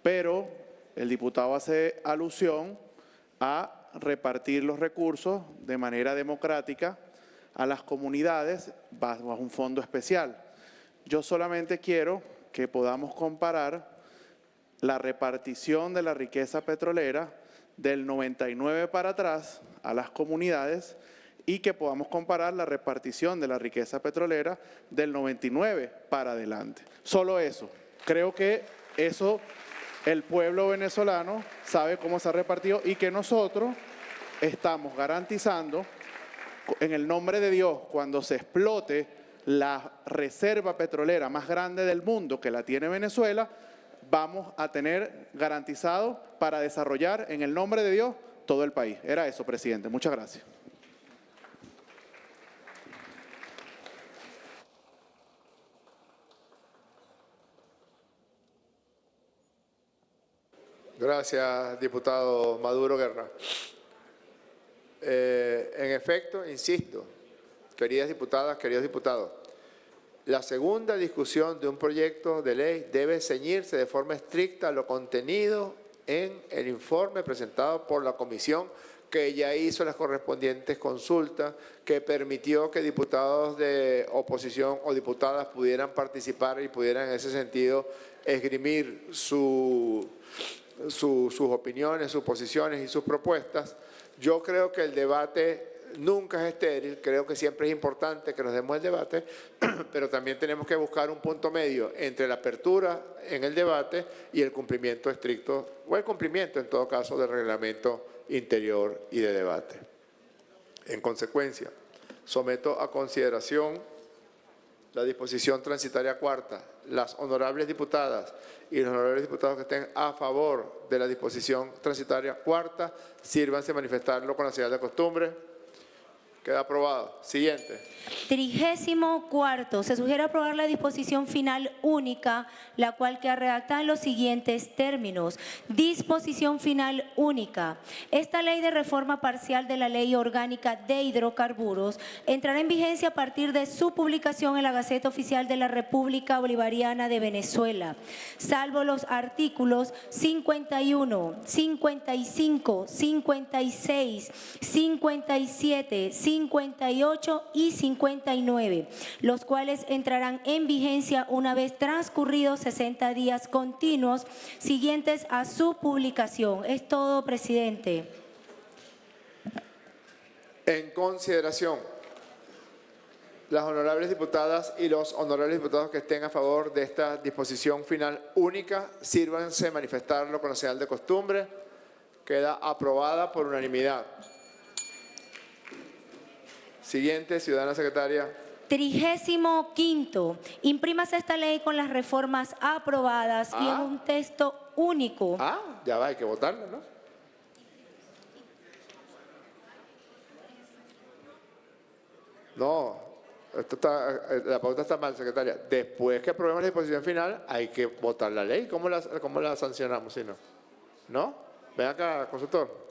Pero el diputado hace alusión a repartir los recursos de manera democrática a las comunidades bajo un fondo especial. Yo solamente quiero que podamos comparar la repartición de la riqueza petrolera del 99 para atrás a las comunidades y que podamos comparar la repartición de la riqueza petrolera del 99 para adelante. Solo eso. Creo que eso el pueblo venezolano sabe cómo se ha repartido y que nosotros estamos garantizando, en el nombre de Dios, cuando se explote la reserva petrolera más grande del mundo que la tiene Venezuela, vamos a tener garantizado para desarrollar en el nombre de Dios todo el país. Era eso, presidente. Muchas gracias. Gracias, diputado Maduro Guerra. En efecto, insisto, queridas diputadas, queridos diputados, la segunda discusión de un proyecto de ley debe ceñirse de forma estricta a lo contenido en el informe presentado por la comisión, que ya hizo las correspondientes consultas, que permitió que diputados de oposición o diputadas pudieran participar y pudieran en ese sentido esgrimir sus opiniones, sus posiciones y sus propuestas. Yo creo que el debate nunca es estéril, creo que siempre es importante que nos demos el debate, pero también tenemos que buscar un punto medio entre la apertura en el debate y el cumplimiento estricto, o el cumplimiento en todo caso del reglamento interior y de debate. En consecuencia, someto a consideración la disposición transitoria cuarta. Las honorables diputadas y los honorables diputados que estén a favor de la disposición transitoria cuarta, sírvanse manifestarlo con la señal de costumbre. Queda aprobado. Siguiente. 34. Se sugiere aprobar la disposición final única, la cual queda redactada en los siguientes términos. Disposición final única. Esta ley de reforma parcial de la Ley Orgánica de Hidrocarburos entrará en vigencia a partir de su publicación en la Gaceta Oficial de la República Bolivariana de Venezuela, salvo los artículos 51, 55, 56, 57, 58 y 59, los cuales entrarán en vigencia una vez transcurridos 60 días continuos siguientes a su publicación. Es todo, presidente. En consideración, las honorables diputadas y los honorables diputados que estén a favor de esta disposición final única, sírvanse manifestarlo con la señal de costumbre. Queda aprobada por unanimidad. Siguiente, ciudadana secretaria. 35. Imprímase esta ley con las reformas aprobadas y en un texto único. Ya va, hay que votarla, ¿no? No, la pauta está mal, secretaria. Después que aprobemos la disposición final, hay que votar la ley. ¿Cómo la sancionamos si no? ¿No? Ven acá, consultor.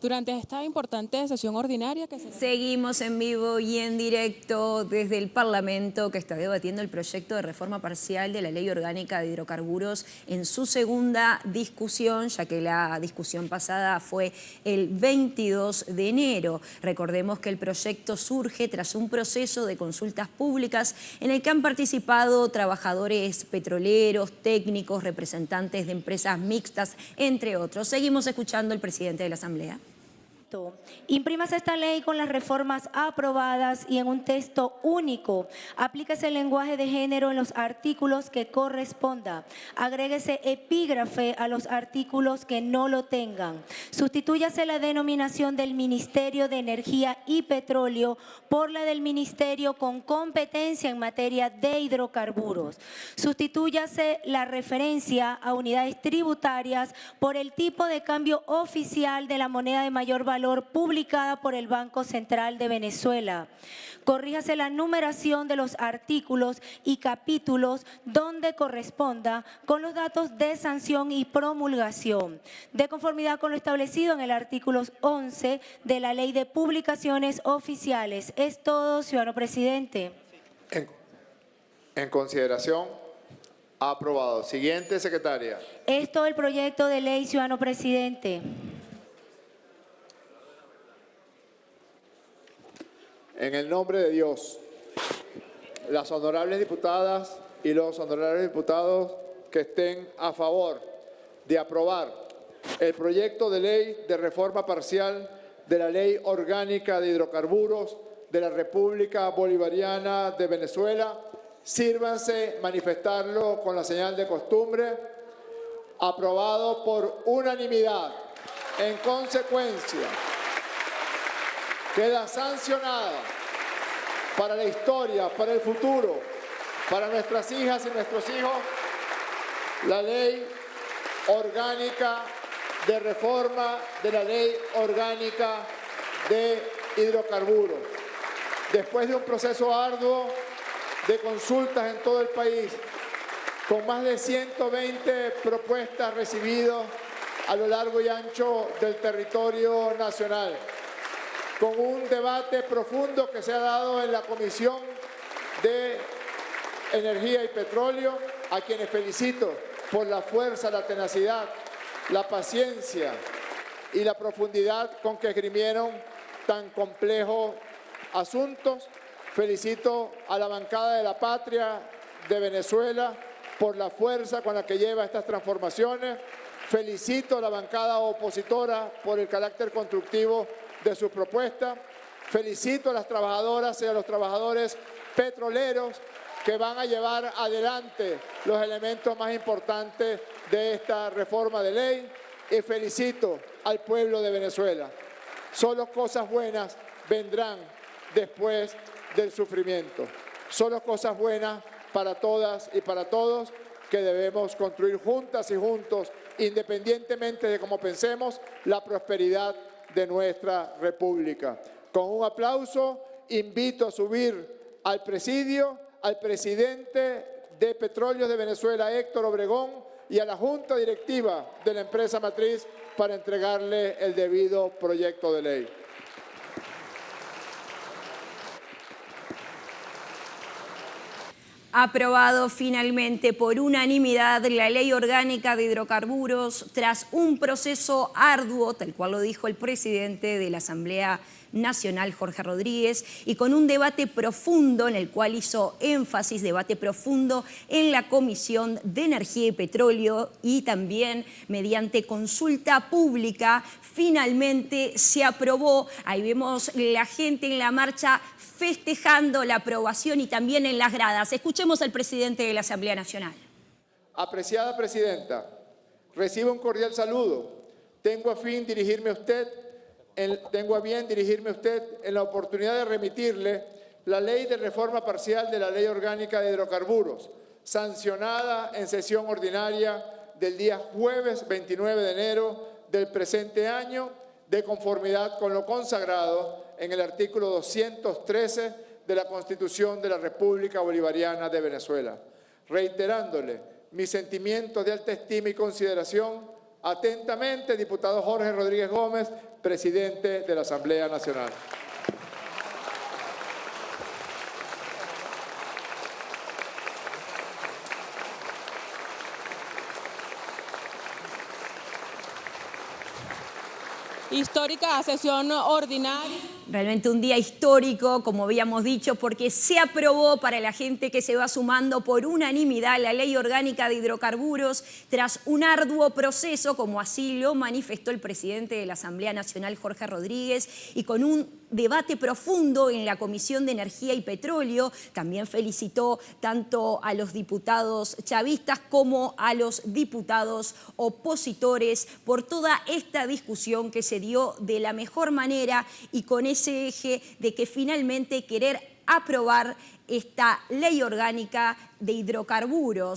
Durante esta importante sesión ordinaria que Seguimos en vivo y en directo desde el Parlamento, que está debatiendo el proyecto de reforma parcial de la Ley Orgánica de Hidrocarburos en su segunda discusión, ya que la discusión pasada fue el 22 de enero. Recordemos que el proyecto surge tras un proceso de consultas públicas en el que han participado trabajadores petroleros, técnicos, representantes de empresas mixtas, entre otros. Seguimos escuchando al presidente de la Asamblea. Imprímase esta ley con las reformas aprobadas y en un texto único. Aplíquese el lenguaje de género en los artículos que corresponda. Agréguese epígrafe a los artículos que no lo tengan. Sustitúyase la denominación del Ministerio de Energía y Petróleo por la del Ministerio con competencia en materia de hidrocarburos. Sustitúyase la referencia a unidades tributarias por el tipo de cambio oficial de la moneda de mayor valor publicada por el Banco Central de Venezuela. Corríjase la numeración de los artículos y capítulos donde corresponda con los datos de sanción y promulgación, de conformidad con lo establecido en el artículo 11 de la Ley de Publicaciones Oficiales. Es todo, ciudadano presidente. En consideración, aprobado. Siguiente, secretaria. Es todo el proyecto de ley, ciudadano presidente. En el nombre de Dios, las honorables diputadas y los honorables diputados que estén a favor de aprobar el proyecto de ley de reforma parcial de la Ley Orgánica de Hidrocarburos de la República Bolivariana de Venezuela, sírvanse manifestarlo con la señal de costumbre. Aprobado por unanimidad. En consecuencia, queda sancionada para la historia, para el futuro, para nuestras hijas y nuestros hijos, la Ley Orgánica de Reforma de la Ley Orgánica de Hidrocarburos. Después de un proceso arduo de consultas en todo el país, con más de 120 propuestas recibidas a lo largo y ancho del territorio nacional, con un debate profundo que se ha dado en la Comisión de Energía y Petróleo, a quienes felicito por la fuerza, la tenacidad, la paciencia y la profundidad con que esgrimieron tan complejos asuntos. Felicito a la bancada de la Patria de Venezuela por la fuerza con la que lleva estas transformaciones. Felicito a la bancada opositora por el carácter constructivo de sus propuestas. Felicito a las trabajadoras y a los trabajadores petroleros que van a llevar adelante los elementos más importantes de esta reforma de ley, y felicito al pueblo de Venezuela. Solo cosas buenas vendrán después del sufrimiento. Solo cosas buenas para todas y para todos, que debemos construir juntas y juntos independientemente de cómo pensemos, la prosperidad de nuestra República. Con un aplauso, invito a subir al presidio al presidente de Petróleos de Venezuela, Héctor Obregón, y a la Junta Directiva de la empresa matriz para entregarle el debido proyecto de ley. Aprobado finalmente por unanimidad la Ley Orgánica de Hidrocarburos tras un proceso arduo, tal cual lo dijo el presidente de la Asamblea Nacional, Jorge Rodríguez, y con un debate profundo en el cual hizo énfasis, debate profundo en la Comisión de Energía y Petróleo y también mediante consulta pública, finalmente se aprobó. Ahí vemos la gente en la marcha festejando la aprobación y también en las gradas. Escuchemos al presidente de la Asamblea Nacional. Apreciada Presidenta, recibo un cordial saludo. Tengo a bien dirigirme a usted en la oportunidad de remitirle la Ley de Reforma Parcial de la Ley Orgánica de Hidrocarburos, sancionada en sesión ordinaria del día jueves 29 de enero del presente año, de conformidad con lo consagrado en el artículo 213 de la Constitución de la República Bolivariana de Venezuela. Reiterándole mis sentimientos de alta estima y consideración, atentamente, diputado Jorge Rodríguez Gómez, presidente de la Asamblea Nacional. Histórica sesión ordinaria. Realmente un día histórico, como habíamos dicho, porque se aprobó para la gente que se va sumando por unanimidad la Ley Orgánica de Hidrocarburos tras un arduo proceso, como así lo manifestó el presidente de la Asamblea Nacional, Jorge Rodríguez, y con un debate profundo en la Comisión de Energía y Petróleo. También felicitó tanto a los diputados chavistas como a los diputados opositores por toda esta discusión que se dio de la mejor manera y con ese eje de que finalmente querer aprobar esta ley orgánica de hidrocarburos.